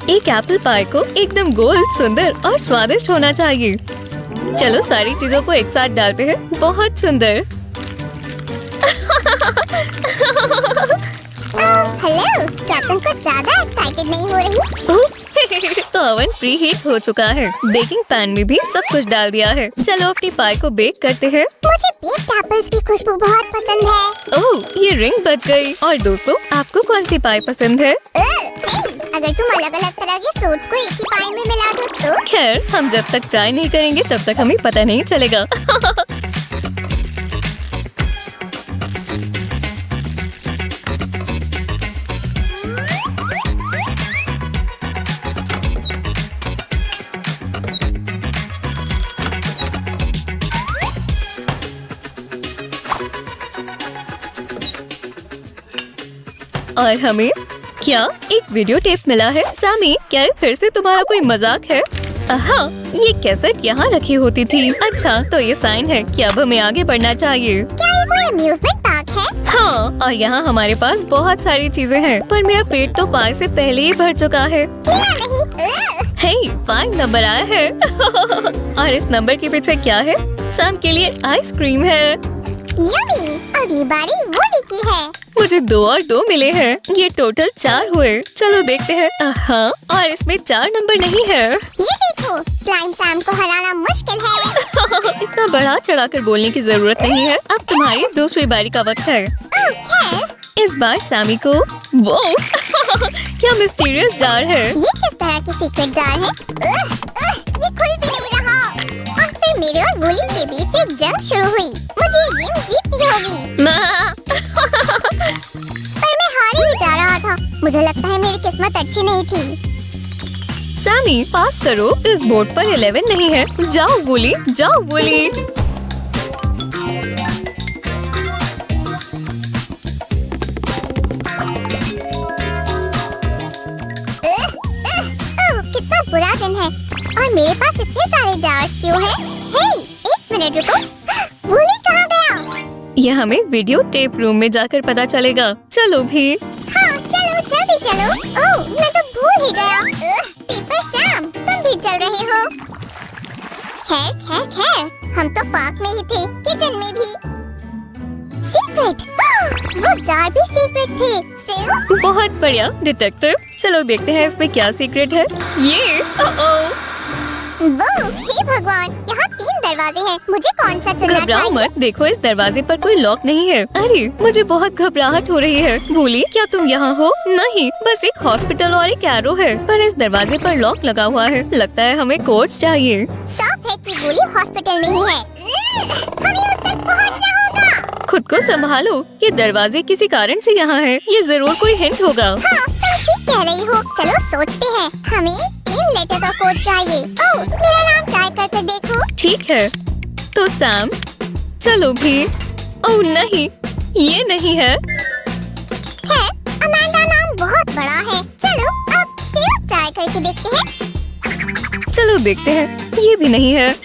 [SPEAKER 1] एक एप्पल पाई को एकदम गोल, सुंदर और स्वादिष्ट होना चाहिए। चलो सारी चीजों को एक साथ डालते हैं। बहुत सुंदर।
[SPEAKER 3] हेलो, क्या तुम कुछ ज्यादा एक्साइटेड नहीं हो रही?
[SPEAKER 1] उप्स, तो ओवन प्री हीट हो चुका है। बेकिंग पैन में भी सब कुछ डाल दिया है। चलो अपनी पाई को बेक करते हैं।
[SPEAKER 3] मुझे बेक्ड एप्पल्स की खुशबू बहुत पसंद है।
[SPEAKER 1] ओह, ये रिंग बच गई। और दोस्तों, आपको कौन सी पाई पसंद है?
[SPEAKER 3] अगर तुम अलग अलग तरह के फ्रूट्स को एक ही पाई में मिला दो तो?
[SPEAKER 1] खैर, हम जब तक ट्राई नहीं करेंगे तब तक हमें पता नहीं चलेगा। और हमें क्या एक वीडियो टेप मिला है। सामी, क्या ये फिर से तुम्हारा कोई मजाक है? हाँ, ये कैसेट यहाँ रखी होती थी। अच्छा, तो ये साइन है कि अब हमें आगे बढ़ना चाहिए।
[SPEAKER 3] क्या ये कोई अम्यूजमेंट पार्क है?
[SPEAKER 1] हाँ, और यहाँ हमारे पास बहुत सारी चीजें हैं, पर मेरा पेट तो पाई से पहले ही भर चुका है।
[SPEAKER 3] मेरा नहीं।
[SPEAKER 1] हे, 5 नंबर आया है। और इस नंबर के पीछे क्या है? सैम के लिए आइसक्रीम है।
[SPEAKER 3] यम्मी, अगली बारी वूली की है।
[SPEAKER 1] मुझे 2 और 2 मिले हैं। ये टोटल 4 हुए। चलो देखते हैं। हाँ, और इसमें 4 नंबर नहीं है।
[SPEAKER 3] ये देखो, स्लाइम सैम को हराना मुश्किल है।
[SPEAKER 1] इतना बढ़ा चढ़ाकर बोलने की जरूरत नहीं है। अब तुम्हारी दूसरी बारी का वक्त है।
[SPEAKER 3] खैर,
[SPEAKER 1] इस बार सैमी को वो क्या मिस्टीरियस जार है।
[SPEAKER 3] ये किस तरह की सीक्रेट जार है? ये खुल भी नहीं रहा। और फिर मेरे और वूली के बीच एक जंग शुरू हुई। मुझे ये गेम जीतनी होगी। पर मैं हार ही जा रहा था। मुझे लगता है मेरी किस्मत अच्छी नहीं थी।
[SPEAKER 1] सैमी, पास करो। इस बोर्ड पर 11 नहीं है। जाओ वूली, जाओ वूली।
[SPEAKER 3] कितना बुरा दिन है। और मेरे पास इतने सारे जार्स क्यों हैं? हे, एक मिनट रुको। वूली कहाँ गया?
[SPEAKER 1] यह हमें वीडियो टेप रूम में जाकर पता चलेगा। चलो भी।
[SPEAKER 3] हाँ, चलो जल्दी चलो। ओह, मैं तो भूल ही गया। पेपर सैम, तुम भी चल रहे हो? खैर खैर खैर, हम तो पार्क में ही थे, किचन में भी। सीक्रेट, वो जार भी सीक्रेट थे। सिल?
[SPEAKER 1] बहुत बढ़िया डिटेक्टिव। चलो देखते हैं इसमें क्या सीक्रेट है। ये
[SPEAKER 3] वो, हे भगवान, यहाँ 3 दरवाजे हैं। मुझे कौन सा चुनना
[SPEAKER 1] घबराओ
[SPEAKER 3] चाहिए?
[SPEAKER 1] मत। देखो, इस दरवाजे पर कोई लॉक नहीं है। अरे, मुझे बहुत घबराहट हो रही है। भूली, क्या तुम यहाँ हो? नहीं, बस एक हॉस्पिटल और एक एरो है, पर इस दरवाजे पर लॉक लगा हुआ है। लगता है हमें कोड्स चाहिए।
[SPEAKER 3] साफ है कि वूली हॉस्पिटल में ही है। हमें उस तक पहुँचना होगा।
[SPEAKER 1] खुद को संभालो। ये दरवाजे किसी कारण से यहाँ है। ये जरूर कोई हिंट होगा।
[SPEAKER 3] हाँ, तुम ठीक कह रही हो। चलो सोचते हैं। हमें 3 लेटर का कोड चाहिए। ओह, मेरा नाम ट्राई करके देखो।
[SPEAKER 1] ठीक है, तो सैम, चलो भी। ओह नहीं, ये नहीं है।
[SPEAKER 3] खैर, अमांडा नाम बहुत बड़ा है। चलो अब सिर्फ ट्राई करके देखते हैं।
[SPEAKER 1] चलो देखते हैं। ये भी नहीं है।
[SPEAKER 3] खैर,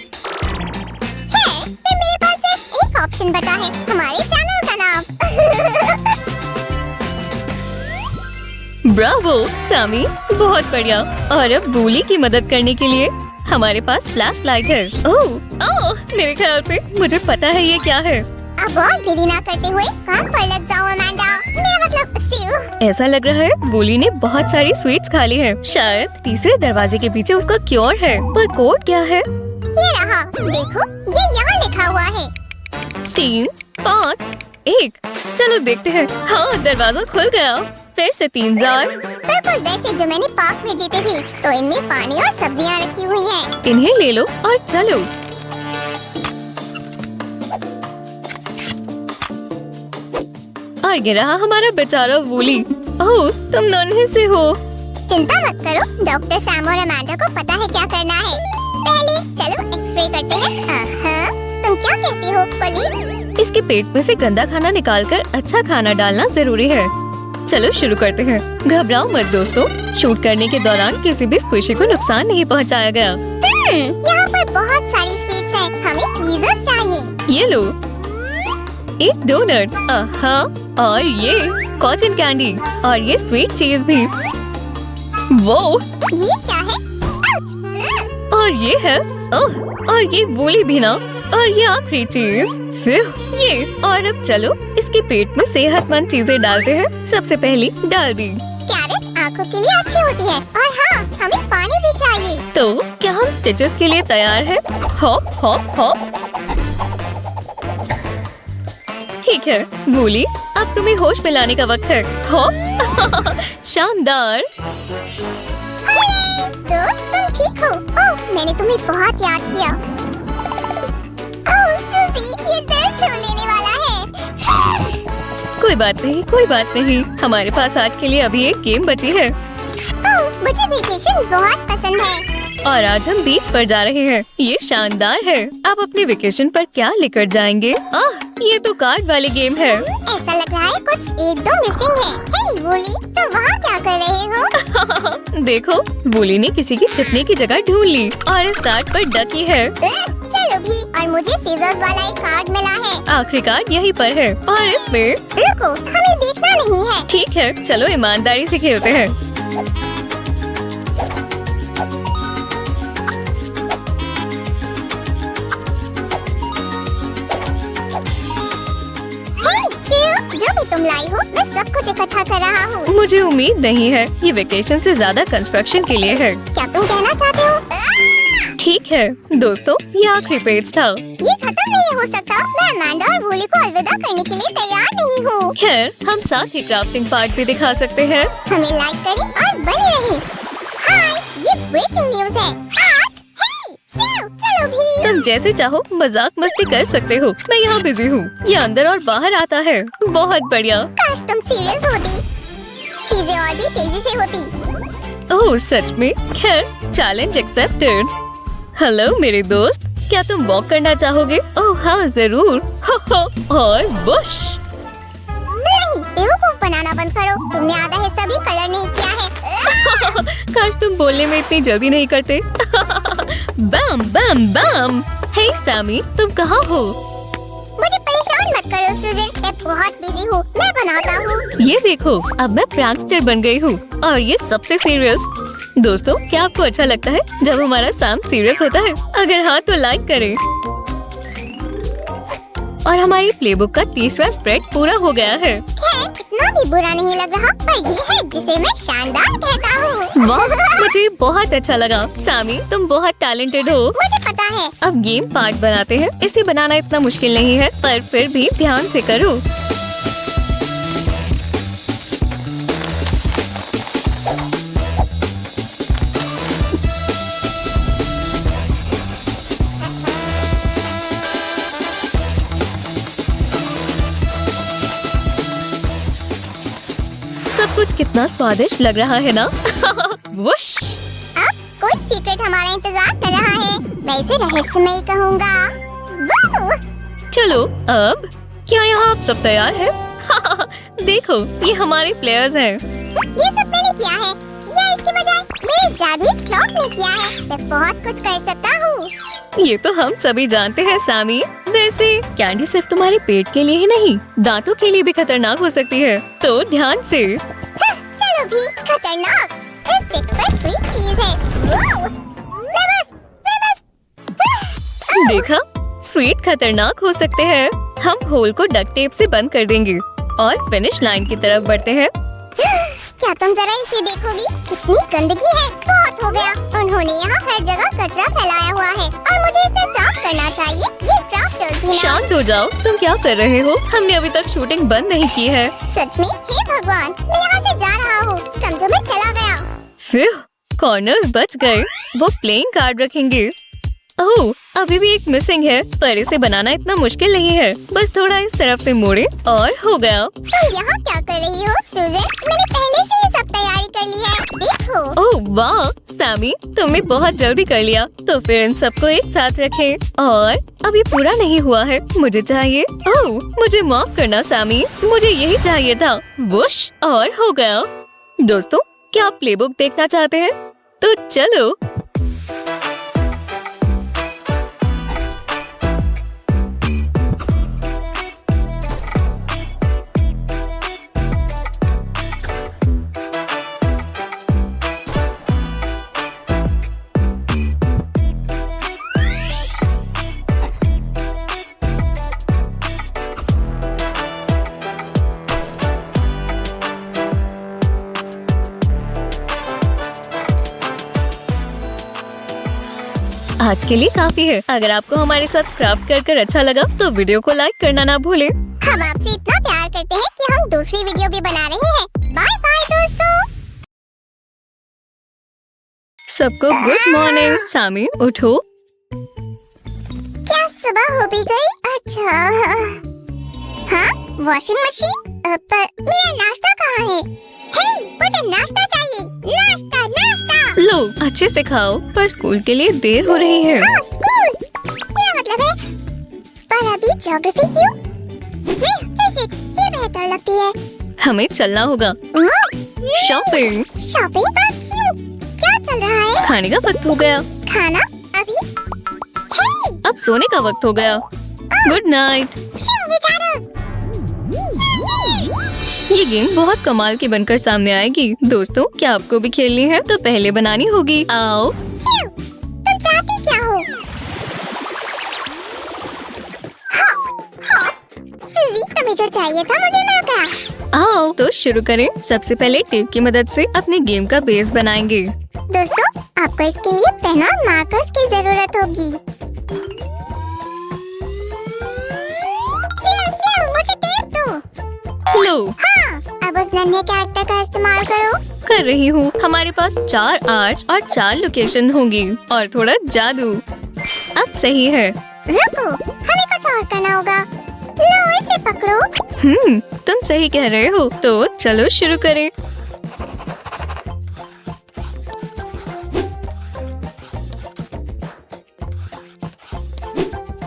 [SPEAKER 3] फिर मेरे पास सिर्फ एक ऑप्शन बचा है, हमारे चैनल का नाम।
[SPEAKER 1] ब्रावो सैमी, बहुत बढ़िया। और अब वूली की मदद करने के लिए हमारे पास फ्लैश लाइट है। ओह, मेरे ख्याल से मुझे पता है ये क्या है।
[SPEAKER 3] अब और देरी ना करते हुए काम पर लग जाओ अमांडा। मेरा मतलब सिल।
[SPEAKER 1] ऐसा लग रहा है वूली ने बहुत सारी स्वीट्स खा ली है। शायद तीसरे दरवाजे के पीछे उसका क्योर है। पर कोड क्या है?
[SPEAKER 3] ये रहा, देखो, ये यहाँ लिखा हुआ है।
[SPEAKER 1] 3, 5, 1। चलो देखते हैं। हाँ, दरवाजा खुल गया। फिर से 3 जार।
[SPEAKER 3] बिल्कुल वैसे जो मैंने पार्क में जीते थे। तो इनमें पानी और सब्जियाँ रखी हुई हैं।
[SPEAKER 1] इन्हें ले लो और चलो। और ये रहा हमारा बेचारा वूली। ओह, तुम नन्हे से हो।
[SPEAKER 3] चिंता मत करो, डॉक्टर सैम और अमांडा को पता है क्या करना है। पहले चलो एक्सरे करते हैं। तुम क्या कहती हो कोलीग?
[SPEAKER 1] इसके पेट में से गंदा खाना निकालकर अच्छा खाना डालना जरूरी है। चलो शुरू करते हैं। घबराओ मत दोस्तों। शूट करने के दौरान किसी भी स्क्विशी को नुकसान नहीं पहुंचाया गया।
[SPEAKER 3] यहाँ पर बहुत सारी स्वीट्स हैं। हमें ट्वीजर्स चाहिए।
[SPEAKER 1] ये लो, एक डोनट, और ये कॉटन कैंडी, और ये स्वीट चीज भी। वो,
[SPEAKER 3] ये क्या है? आउच!
[SPEAKER 1] और ये है, ओह, और ये वूली भी ना। और ये आखिरी चीज, फिर ये। और अब चलो इसके पेट में सेहतमंद चीजें डालते हैं। सबसे पहली डाल दी।
[SPEAKER 3] कैरेट आंखों के लिए अच्छी होती है। और हाँ, हमें पानी भी चाहिए।
[SPEAKER 1] तो क्या हम स्टिचेस के लिए तैयार हैं? Hop hop hop. ठीक है वूली, अब तुम्हें होश में लाने का वक्त है। हॉप। शानदार।
[SPEAKER 3] दोस्त तुम ठीक हो? ओह, मैंने तुम्हें बहुत याद किया। ओह सूजी, ये दिल छू लेने वाला है।
[SPEAKER 1] कोई बात नहीं, कोई बात नहीं। हमारे पास आज के लिए अभी एक गेम बची है
[SPEAKER 3] ओह, मुझे वेकेशन बहुत पसंद है।
[SPEAKER 1] और आज हम बीच पर जा रहे हैं। ये शानदार है। आप अपने वेकेशन पर क्या लेकर जाएंगे? ये तो कार्ड वाली गेम है।
[SPEAKER 3] ऐसा लग रहा है कुछ एक दो मिसिंग है। हे वूली, तो वहाँ क्या कर रहे हो?
[SPEAKER 1] देखो, वूली ने किसी की छिपने की जगह ढूंढ ली और इस कार्ड पर डकी है।
[SPEAKER 3] चलो भी, और मुझे सीजर्स वाला एक कार्ड मिला है।
[SPEAKER 1] आखिरी कार्ड यहीं पर है और इसमें
[SPEAKER 3] रुको, हमें देखना नहीं है।
[SPEAKER 1] ठीक है, चलो ईमानदारी से खेलते हैं।
[SPEAKER 3] जो भी तुम लाई हो, मैं सब कुछ इकट्ठा कर रहा हूँ।
[SPEAKER 1] मुझे उम्मीद नहीं है। ये वेकेशन से ज्यादा कंस्ट्रक्शन के लिए है।
[SPEAKER 3] क्या तुम कहना चाहते हो?
[SPEAKER 1] ठीक है दोस्तों, ये आखिरी पेज था।
[SPEAKER 3] ये खत्म नहीं हो सकता। मैं अमांडा और वूली को अलविदा करने के लिए तैयार नहीं हूँ।
[SPEAKER 1] खैर, हम साथ ही क्राफ्टिंग पार्ट भी दिखा सकते हैं।
[SPEAKER 3] हमें लाइक करें और बने रहें। हाय, ये ब्रेकिंग न्यूज है आज। हे, चलो भी।
[SPEAKER 1] तुम जैसे चाहो मजाक मस्ती कर सकते हो। मैं यहाँ बिजी हूँ। ये अंदर और बाहर आता है। बहुत बढ़िया।
[SPEAKER 3] काश तुम सीरियस होती, चीजें और भी तेजी से होती।
[SPEAKER 1] ओह सच में? खैर, चैलेंज एक्सेप्टेड। हेलो मेरे दोस्त, क्या तुम वॉक करना चाहोगे? ओह हाँ जरूर। और बुश।
[SPEAKER 3] नहीं, बेवकूफ बनाना बंद करो। तुमने आधा हिस्सा भी कलर नहीं किया है।
[SPEAKER 1] काश तुम बोलने में इतनी जल्दी नहीं करते। बम बम बम। हे सैमी, तुम कहाँ हो?
[SPEAKER 3] मुझे परेशान मत करो सुजन, मैं बहुत बिजी हूँ। मैं बनाता हूँ।
[SPEAKER 1] ये देखो, अब मैं प्रैंकस्टर बन गई हूँ और ये सबसे सीरियस। दोस्तों, क्या आपको अच्छा लगता है जब हमारा सैम सीरियस होता है? अगर हाँ तो लाइक करें। और हमारी प्लेबुक का तीसरा स्प्रेड पूरा हो गया है।
[SPEAKER 3] खैर, इतना भी बुरा नहीं लग रहा, पर ये है जिसे मैं शानदार कहता हूँ।
[SPEAKER 1] वाह, मुझे बहुत अच्छा लगा। सामी, तुम बहुत टैलेंटेड हो।
[SPEAKER 3] मुझे पता है।
[SPEAKER 1] अब गेम पार्ट बनाते हैं। इसे बनाना इतना मुश्किल नहीं है, पर फिर भी ध्यान से करो। सब कुछ कितना स्वादिष्ट लग रहा है ना? वुश।
[SPEAKER 3] अब कोई सीक्रेट हमारा इंतजार कर रहा है। मैं इसे रहस्यमय कहूँगा।
[SPEAKER 1] चलो अब, क्या यहाँ आप सब तैयार हैं? देखो, ये हमारे प्लेयर्स हैं।
[SPEAKER 3] ये सब मैंने किया है, या इसके बजाय मेरे जादुई क्लॉक ने किया है। मैं बहुत कुछ कर सकता हूँ।
[SPEAKER 1] ये तो हम सभी जानते हैं सामी। वैसे कैंडी सिर्फ तुम्हारे पेट के लिए ही नहीं, दांतों के लिए भी खतरनाक हो सकती है, तो ध्यान से।
[SPEAKER 3] चलो भी, खतरनाक। इस स्टिक पर स्वीट चीज है। मैं बस।
[SPEAKER 1] देखा, स्वीट खतरनाक हो सकते हैं। हम होल को डक्ट टेप से बंद कर देंगे और फिनिश लाइन की तरफ बढ़ते हैं।
[SPEAKER 3] क्या तुम जरा इसे देखोगी? कितनी गंदगी है। बहुत हो गया। उन्होंने यहाँ हर जगह कचरा फैलाया हुआ है और मुझे इसे साफ करना चाहिए। ये क्राफ्टर्स भी ना।
[SPEAKER 1] शांत हो जाओ। तुम क्या कर रहे हो? हमने अभी तक शूटिंग बंद नहीं की है।
[SPEAKER 3] सच में? हे भगवान, मैं यहाँ से जा रहा हूँ। समझो मैं चला गया।
[SPEAKER 1] फिर कॉर्नर्स बच गए। वो प्लेइंग कार्ड रखेंगे। ओह, अभी भी एक मिसिंग है, पर इसे बनाना इतना मुश्किल नहीं है। बस थोड़ा इस तरफ से मोड़े और हो गया।
[SPEAKER 3] तुम यहाँ क्या कर रही हो सुजन? मैंने पहले से ही सब तैयारी कर ली है। देखो।
[SPEAKER 1] ओह वाह, सैमी, तुमने बहुत जल्दी कर लिया। तो फिर इन सबको एक साथ रखें। और अभी पूरा नहीं हुआ है, मुझे चाहिए। ओह, मुझे माफ करना सैमी, मुझे यही चाहिए था। वुश, और हो गया। दोस्तों, क्या आप प्लेबुक देखना चाहते हैं? तो चलो। आज के लिए काफी है। अगर आपको हमारे साथ क्राफ्ट कर अच्छा लगा तो वीडियो को लाइक करना ना भूलें।
[SPEAKER 3] हम आपसे इतना प्यार करते हैं कि हम दूसरी वीडियो भी बना रहे हैं। बाय बाय दोस्तों।
[SPEAKER 1] सबको गुड मॉर्निंग। सामी उठो।
[SPEAKER 3] क्या सुबह हो भी गई? अच्छा हाँ, वॉशिंग मशीन। पर मेरा नाश्ता कहाँ है? हे, मुझे नाश्ता चाहिए। नाश्ता नाश्ता।
[SPEAKER 1] लो अच्छे से खाओ, पर स्कूल के लिए देर हो रही है।
[SPEAKER 3] हाँ, स्कूल। मेरा मतलब है, पर अभी ज्योग्राफी क्यों? फिजिक्स ये बेहतर लगती है।
[SPEAKER 1] हमें चलना होगा। शॉपिंग।
[SPEAKER 3] शॉपिंग पर क्यों? क्या चल रहा है?
[SPEAKER 1] खाने का वक्त हो गया।
[SPEAKER 3] खाना अभी? हे,
[SPEAKER 1] अब सोने का वक्त हो गया। Good night.
[SPEAKER 3] शिव बेचारा।
[SPEAKER 1] ये गेम बहुत कमाल की बनकर सामने आएगी। दोस्तों, क्या आपको भी खेलनी है? तो पहले बनानी होगी। आओ।
[SPEAKER 3] शिव, तुम चाहती क्या हो? सूजी, तुम्हें जो चाहिए था मुझे मिल गया।
[SPEAKER 1] आओ तो शुरू करें। सबसे पहले टेप की मदद से अपने गेम का बेस बनाएंगे।
[SPEAKER 3] दोस्तों, आपको इसके लिए पेन और मार्कर्स की जरूरत होगी। शिव, मुझे टेप दो।
[SPEAKER 1] लो।
[SPEAKER 3] हाँ, अब उस नन्हे कैरेक्टर का इस्तेमाल करो।
[SPEAKER 1] कर रही हूँ। हमारे पास 4 आर्च और 4 लोकेशन होंगी और थोड़ा जादू। अब सही है।
[SPEAKER 3] रुको, हमें कुछ और करना होगा। लो, इसे पकड़ो।
[SPEAKER 1] तुम सही कह रहे हो। तो चलो शुरू करें।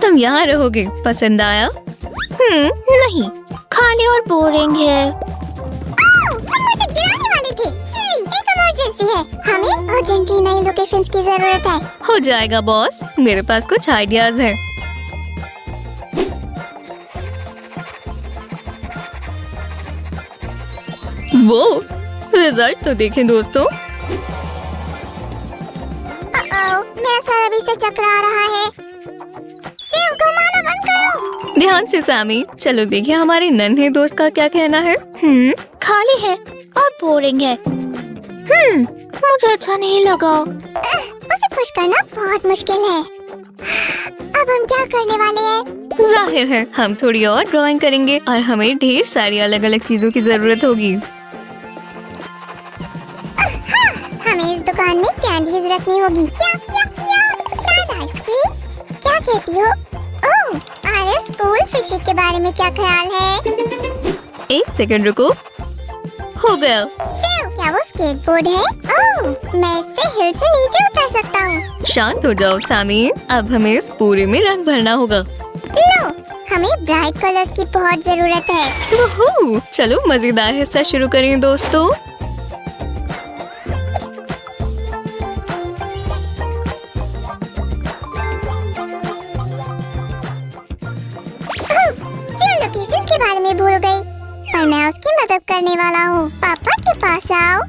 [SPEAKER 1] तुम यहाँ रहोगे। पसंद आया? नहीं, खाली और बोरिंग है।
[SPEAKER 3] तुम मुझे गिराने वाले थे। सीजी, एक इमरजेंसी है। हमें अर्जेंटली नई लोकेशंस की जरूरत है।
[SPEAKER 1] हो जाएगा बॉस, मेरे पास कुछ आइडियाज हैं। वो रिजल्ट तो देखें दोस्तों।
[SPEAKER 3] मेरा सर अभी से चकरा रहा है। शिव, घुमाना बंद करो।
[SPEAKER 1] ध्यान से सामी। चलो देखिए हमारे नन्हे दोस्त का क्या कहना है।
[SPEAKER 4] खाली है और बोरिंग है। मुझे अच्छा नहीं लगा।
[SPEAKER 3] उसे खुश करना बहुत मुश्किल है। अब हम क्या करने वाले हैं?
[SPEAKER 1] जाहिर है हम थोड़ी और ड्राइंग करेंगे और हमें ढेर सारी अलग अलग चीजों की जरूरत होगी।
[SPEAKER 3] हमें इस दुकान में कैंडीज रखनी होगी। क्या? शायद आइसक्रीम। क्या कहती हो? ओह, आरएस स्कूल फिशिंग के बारे में क्या ख्याल है?
[SPEAKER 1] 1 सेकंड रुको। हो गया।
[SPEAKER 3] शिव, क्या वो स्केटबोर्ड है? ओह, मैं इससे हिल से नीचे उतर सकता हूँ।
[SPEAKER 1] शांत हो जाओ सामी। अब हमें इस पूरे में रंग भरना होगा।
[SPEAKER 3] लो, हमें ब्राइट कलर्स की बहुत जरूरत है।
[SPEAKER 1] वूहू! चलो मजेदार हिस्सा शुरू करें दोस्तों।
[SPEAKER 3] लोकेशन के बारे में भूल गई, पर मैं उसकी मदद करने वाला हूँ। पापा के पास आओ।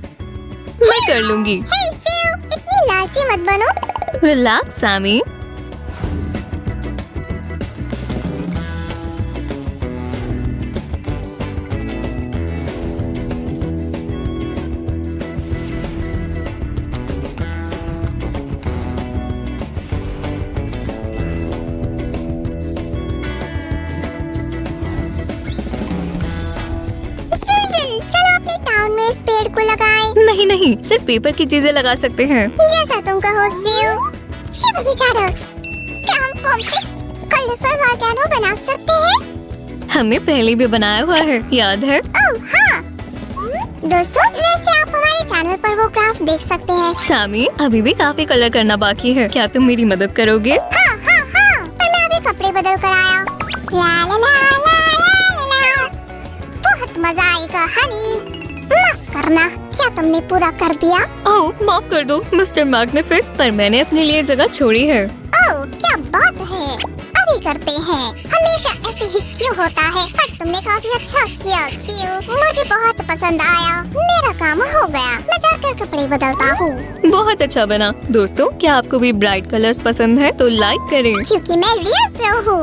[SPEAKER 1] मैं कर लूंगी।
[SPEAKER 3] हे शिव, इतनी लालची मत बनो।
[SPEAKER 1] रिलैक्स सामी। नहीं, सिर्फ पेपर की चीजें लगा सकते हैं।
[SPEAKER 3] जैसा तुम कहो शिव। शिव बेचारा, क्या हम फोम से कलरफुल वॉल्केनो बना सकते हैं?
[SPEAKER 1] हमने पहले भी बनाया हुआ है, याद है?
[SPEAKER 3] ओह हाँ। दोस्तों, वैसे आप हमारे चैनल पर वो क्राफ्ट देख सकते हैं।
[SPEAKER 1] सामी, अभी भी काफी कलर करना बाकी है। क्या तुम मेरी मदद करोगे?
[SPEAKER 3] हाँ, पर मैं अभी कपड़े बदल कर आया। ला ला ला ला ला ला। बहुत मजा आएगा हनी। माफ करना, क्या तुमने पूरा कर दिया?
[SPEAKER 1] ओह, माफ कर दो मिस्टर मैग्निफिक, पर मैंने अपने लिए जगह छोड़ी है।
[SPEAKER 3] ओह, क्या बात है। अभी करते हैं। हमेशा ऐसे ही क्यों होता है? पर तुमने काफी अच्छा किया शिव, मुझे बहुत पसंद आया। मेरा काम हो गया, मैं जाकर कपड़े बदलता हूँ।
[SPEAKER 1] बहुत अच्छा बना। दोस्तों, क्या आपको भी ब्राइट कलर्स पसंद है? तो लाइक करें।
[SPEAKER 3] क्योंकि मैं रियल प्रो हूँ।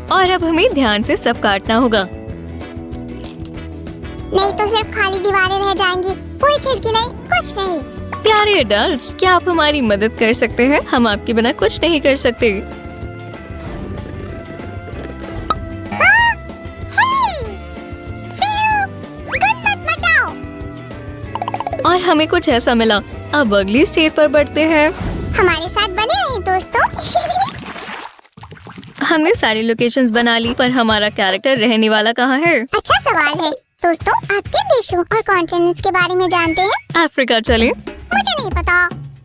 [SPEAKER 1] और अब हमें ध्यान से सब काटना होगा।
[SPEAKER 3] नहीं तो सिर्फ खाली दीवारें रह जाएंगी। कोई खिड़की नहीं, कुछ नहीं।
[SPEAKER 1] प्यारे एडल्ट्स, क्या आप हमारी मदद कर सकते हैं? हम आपके बिना कुछ नहीं कर सकते। और हमें कुछ ऐसा मिला। अब अगली स्टेज पर बढ़ते हैं।
[SPEAKER 3] हमारे साथ बने रहिए दोस्तों।
[SPEAKER 1] हमने सारी लोकेशंस बना ली, पर हमारा कैरेक्टर रहने वाला कहाँ है?
[SPEAKER 3] अच्छा सवाल है दोस्तों, आप किन देशों और कॉन्टिनेंट्स के बारे में जानते हैं?
[SPEAKER 1] अफ्रीका चले
[SPEAKER 3] मुझे नहीं पता।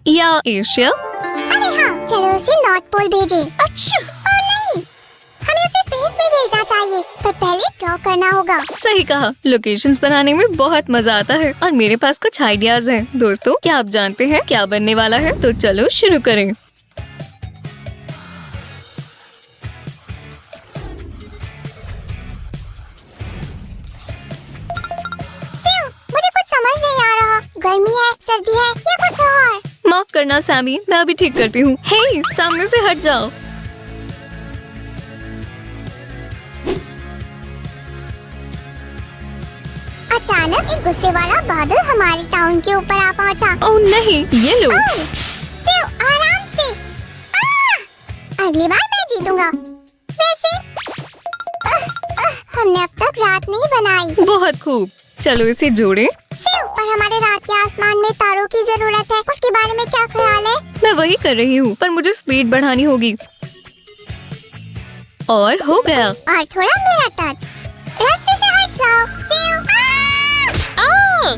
[SPEAKER 1] या एशिया?
[SPEAKER 3] अरे हाँ, चलो उसे नॉर्थ पोल भेजें। अच्छा। और नहीं, हमें उसे स्पेस में भेजना चाहिए, पर पहले ड्रॉ करना होगा।
[SPEAKER 1] सही कहा, लोकेशंस बनाने में बहुत मजा आता है और मेरे पास कुछ आइडियाज हैं। दोस्तों, क्या आप जानते हैं क्या बनने वाला है? तो चलो शुरू करें।
[SPEAKER 3] मुझे कुछ समझ नहीं आ रहा। गर्मी है, सर्दी है या कुछ और?
[SPEAKER 1] माफ करना सैमी, मैं अभी ठीक करती हूँ। हे, सामने से हट जाओ।
[SPEAKER 3] अचानक एक गुस्से वाला बादल हमारे टाउन के ऊपर आ पहुंचा।
[SPEAKER 1] ओह नहीं, ये लो।
[SPEAKER 3] सिउ, आराम से। अगली बार मैं जीतूंगा। वैसे हमने अब तक रात नहीं बनाई।
[SPEAKER 1] बहुत खूब, चलो इसे जोड़ें।
[SPEAKER 3] सिउ, पर हमारे रात के आसमान में तारों की जरूरत है। उसके बारे में क्या ख्याल है?
[SPEAKER 1] मैं वही कर रही हूँ, पर मुझे स्पीड बढ़ानी होगी। और हो गया।
[SPEAKER 3] और थोड़ा मेरा टच। रास्ते से हट जाओ। सिउ,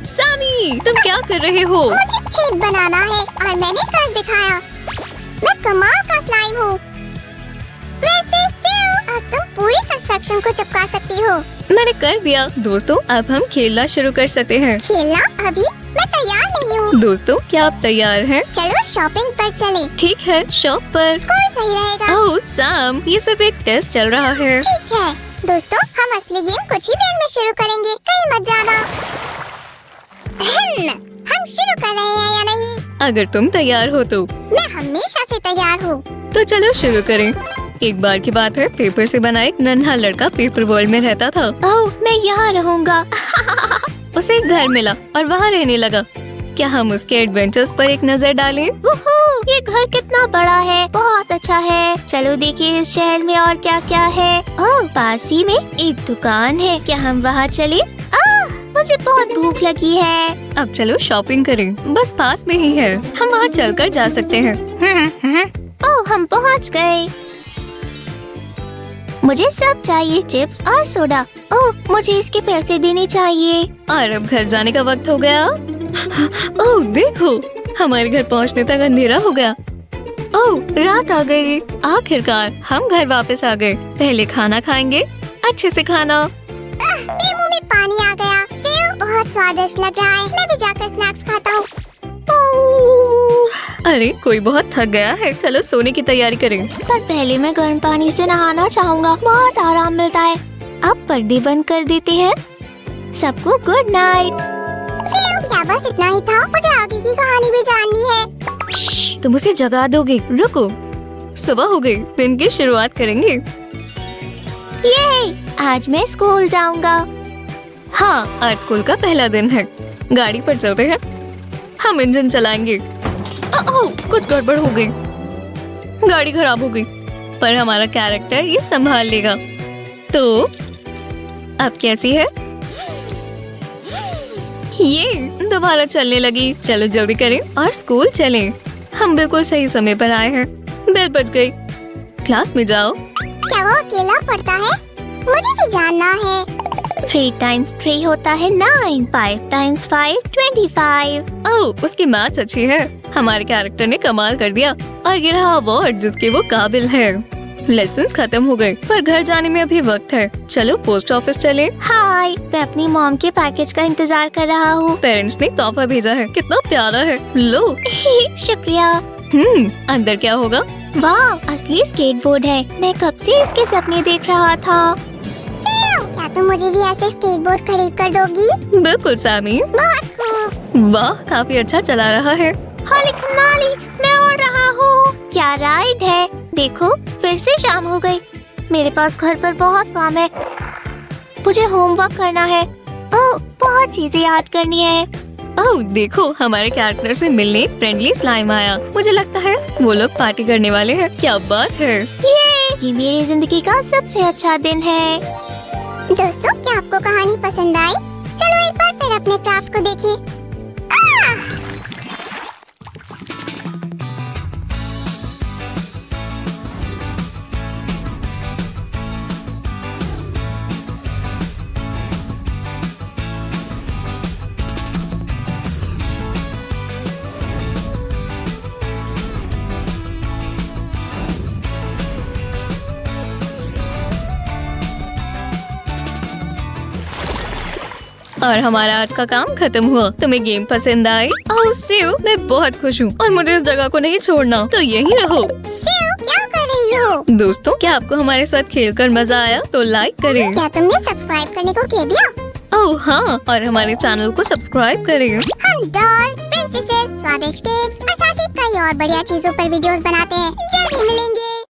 [SPEAKER 1] सैमी, तुम क्या कर रहे हो?
[SPEAKER 3] मुझे छेद बनाना है और मैंने कर दिखाया। मैं कमाल का स्लाइम हूँ। वैसे सिउ, अब तुम पूरी कंस्ट्रक्शन को चिपका सकती हो।
[SPEAKER 1] मैंने कर दिया। दोस्तों, अब हम खेलना शुरू कर सकते हैं।
[SPEAKER 3] खेलना? अभी मैं तैयार नहीं हूँ।
[SPEAKER 1] दोस्तों, क्या आप तैयार हैं?
[SPEAKER 3] चलो शॉपिंग पर चलें।
[SPEAKER 1] ठीक है, शॉप पर।
[SPEAKER 3] स्कूल सही रहेगा।
[SPEAKER 1] ओह सैम, ये सिर्फ एक टेस्ट चल रहा है।
[SPEAKER 3] ठीक है दोस्तों, हम असली गेम कुछ ही देर में शुरू करेंगे, कहीं मत जाना। हम शुरू कर रहे हैं या नहीं?
[SPEAKER 1] अगर तुम तैयार हो तो।
[SPEAKER 3] मैं हमेशा से तैयार हूँ।
[SPEAKER 1] तो चलो शुरू करें। एक बार की बात है, पेपर से बना एक नन्हा लड़का पेपर वर्ल्ड में रहता था।
[SPEAKER 4] ओह, मैं यहाँ रहूँगा।
[SPEAKER 1] उसे एक घर मिला और वहाँ रहने लगा। क्या हम उसके एडवेंचर्स पर एक नजर डालें?
[SPEAKER 4] ये घर कितना बड़ा है, बहुत अच्छा है। चलो देखिए इस शहर में और क्या क्या है। ओह, पास ही में एक दुकान है, क्या हम वहाँ चले? मुझे बहुत भूख लगी है।
[SPEAKER 1] अब चलो शॉपिंग करें, बस पास में ही है, हम वहाँ चलकर जा सकते हैं।
[SPEAKER 4] ओह, हम पहुँच गए। मुझे सब चाहिए, चिप्स और सोडा। ओह, मुझे इसके पैसे देने चाहिए।
[SPEAKER 1] और अब घर जाने का वक्त हो गया। ओह देखो, हमारे घर पहुँचने तक अंधेरा हो गया। ओह, रात आ गई। आखिरकार हम घर वापस आ गए। पहले खाना खाएंगे, अच्छे से खाना।
[SPEAKER 3] मेरे मुंह में पानी आ गया। सेव बहुत स्वादिष्ट लग रहा है। मैं भी जाकर स्नैक्स खाता हूँ।
[SPEAKER 1] अरे, कोई बहुत थक गया है, चलो सोने की तैयारी करें।
[SPEAKER 4] पर पहले मैं गर्म पानी से नहाना चाहूँगा, बहुत आराम मिलता है। अब पर्दे बंद कर देते हैं। सबको गुड नाइट।
[SPEAKER 3] सेव, क्या बस इतना ही था? मुझे आगे की कहानी भी जाननी है।
[SPEAKER 1] तुम उसे जगा दोगे? रुको, सुबह हो गई, दिन की शुरुआत करेंगे।
[SPEAKER 4] ये आज मैं स्कूल जाऊंगा।
[SPEAKER 1] हाँ, आज स्कूल का पहला दिन है। गाड़ी पर चलते हैं, हम इंजन चलाएंगे। ओह, कुछ गड़बड़ हो गई, गाड़ी खराब हो गई, पर हमारा कैरेक्टर ये संभाल लेगा। तो अब कैसी है? ये दोबारा चलने लगी। चलो जल्दी करें और स्कूल चलें। हम बिल्कुल सही समय पर आए हैं। बेल बज गई। क्लास में जाओ।
[SPEAKER 3] क्या वो अकेला पढ़ता है? मुझे भी जानना है।
[SPEAKER 4] 3 times 3 होता है 9, 5 times 5 25।
[SPEAKER 1] ओह, उसकी मैथ्स अच्छी है। हमारे कैरेक्टर ने कमाल कर दिया और ये रहा अवार्ड जिसके वो काबिल है। लेसन्स खत्म हो गए, पर घर जाने में अभी वक्त है। चलो पोस्ट ऑफिस चले।
[SPEAKER 4] हाय, मैं अपनी मॉम के पैकेज का इंतजार कर रहा हूँ।
[SPEAKER 1] पेरेंट्स ने तोहफा भेजा है, कितना प्यारा है। लो।
[SPEAKER 4] शुक्रिया।
[SPEAKER 1] अंदर क्या होगा?
[SPEAKER 4] वाह, असली स्केटबोर्ड है। मैं कब से इसके सपने देख रहा था।
[SPEAKER 3] क्या तुम मुझे भी ऐसे स्केटबोर्ड खरीद कर दोगी?
[SPEAKER 1] बिल्कुल सैमी।
[SPEAKER 3] बहुत खूब।
[SPEAKER 1] वाह, काफी अच्छा चला रहा है।
[SPEAKER 4] होली खनाली, मैं उड़ रहा हूँ। क्या राइड है। देखो, फिर से शाम हो गई। मेरे पास घर पर बहुत काम है। मुझे होमवर्क करना है। ओह, बहुत चीजें याद करनी है।
[SPEAKER 1] ओह देखो, हमारे कैरेक्टर से मिलने फ्रेंडली स्लाइम आया। मुझे लगता है वो लोग पार्टी करने वाले हैं। क्या बात है।
[SPEAKER 4] ये मेरी जिंदगी का सबसे अच्छा दिन है।
[SPEAKER 3] दोस्तों, क्या आपको कहानी पसंद आई? चलो एक बार फिर अपने क्राफ्ट को देखिए।
[SPEAKER 1] और हमारा आज का काम खत्म हुआ। तुम्हें गेम पसंद आई? ओह सेव, मैं बहुत खुश हूँ और मुझे इस जगह को नहीं छोड़ना, तो यहीं रहो।
[SPEAKER 3] सेव, क्या कर रही हो?
[SPEAKER 1] दोस्तों, क्या आपको हमारे साथ खेलकर मजा आया? तो लाइक करें।
[SPEAKER 3] क्या तुमने सब्सक्राइब करने को कह दिया?
[SPEAKER 1] ओह हाँ, और हमारे चैनल को सब्सक्राइब करें।
[SPEAKER 3] हम डॉल्स, प्रिंसेसेस, स्वादिष्ट केक्स और साथ ही कई और बढ़िया चीजों पर वीडियोस बनाते हैं। जल्द ही मिलेंगे।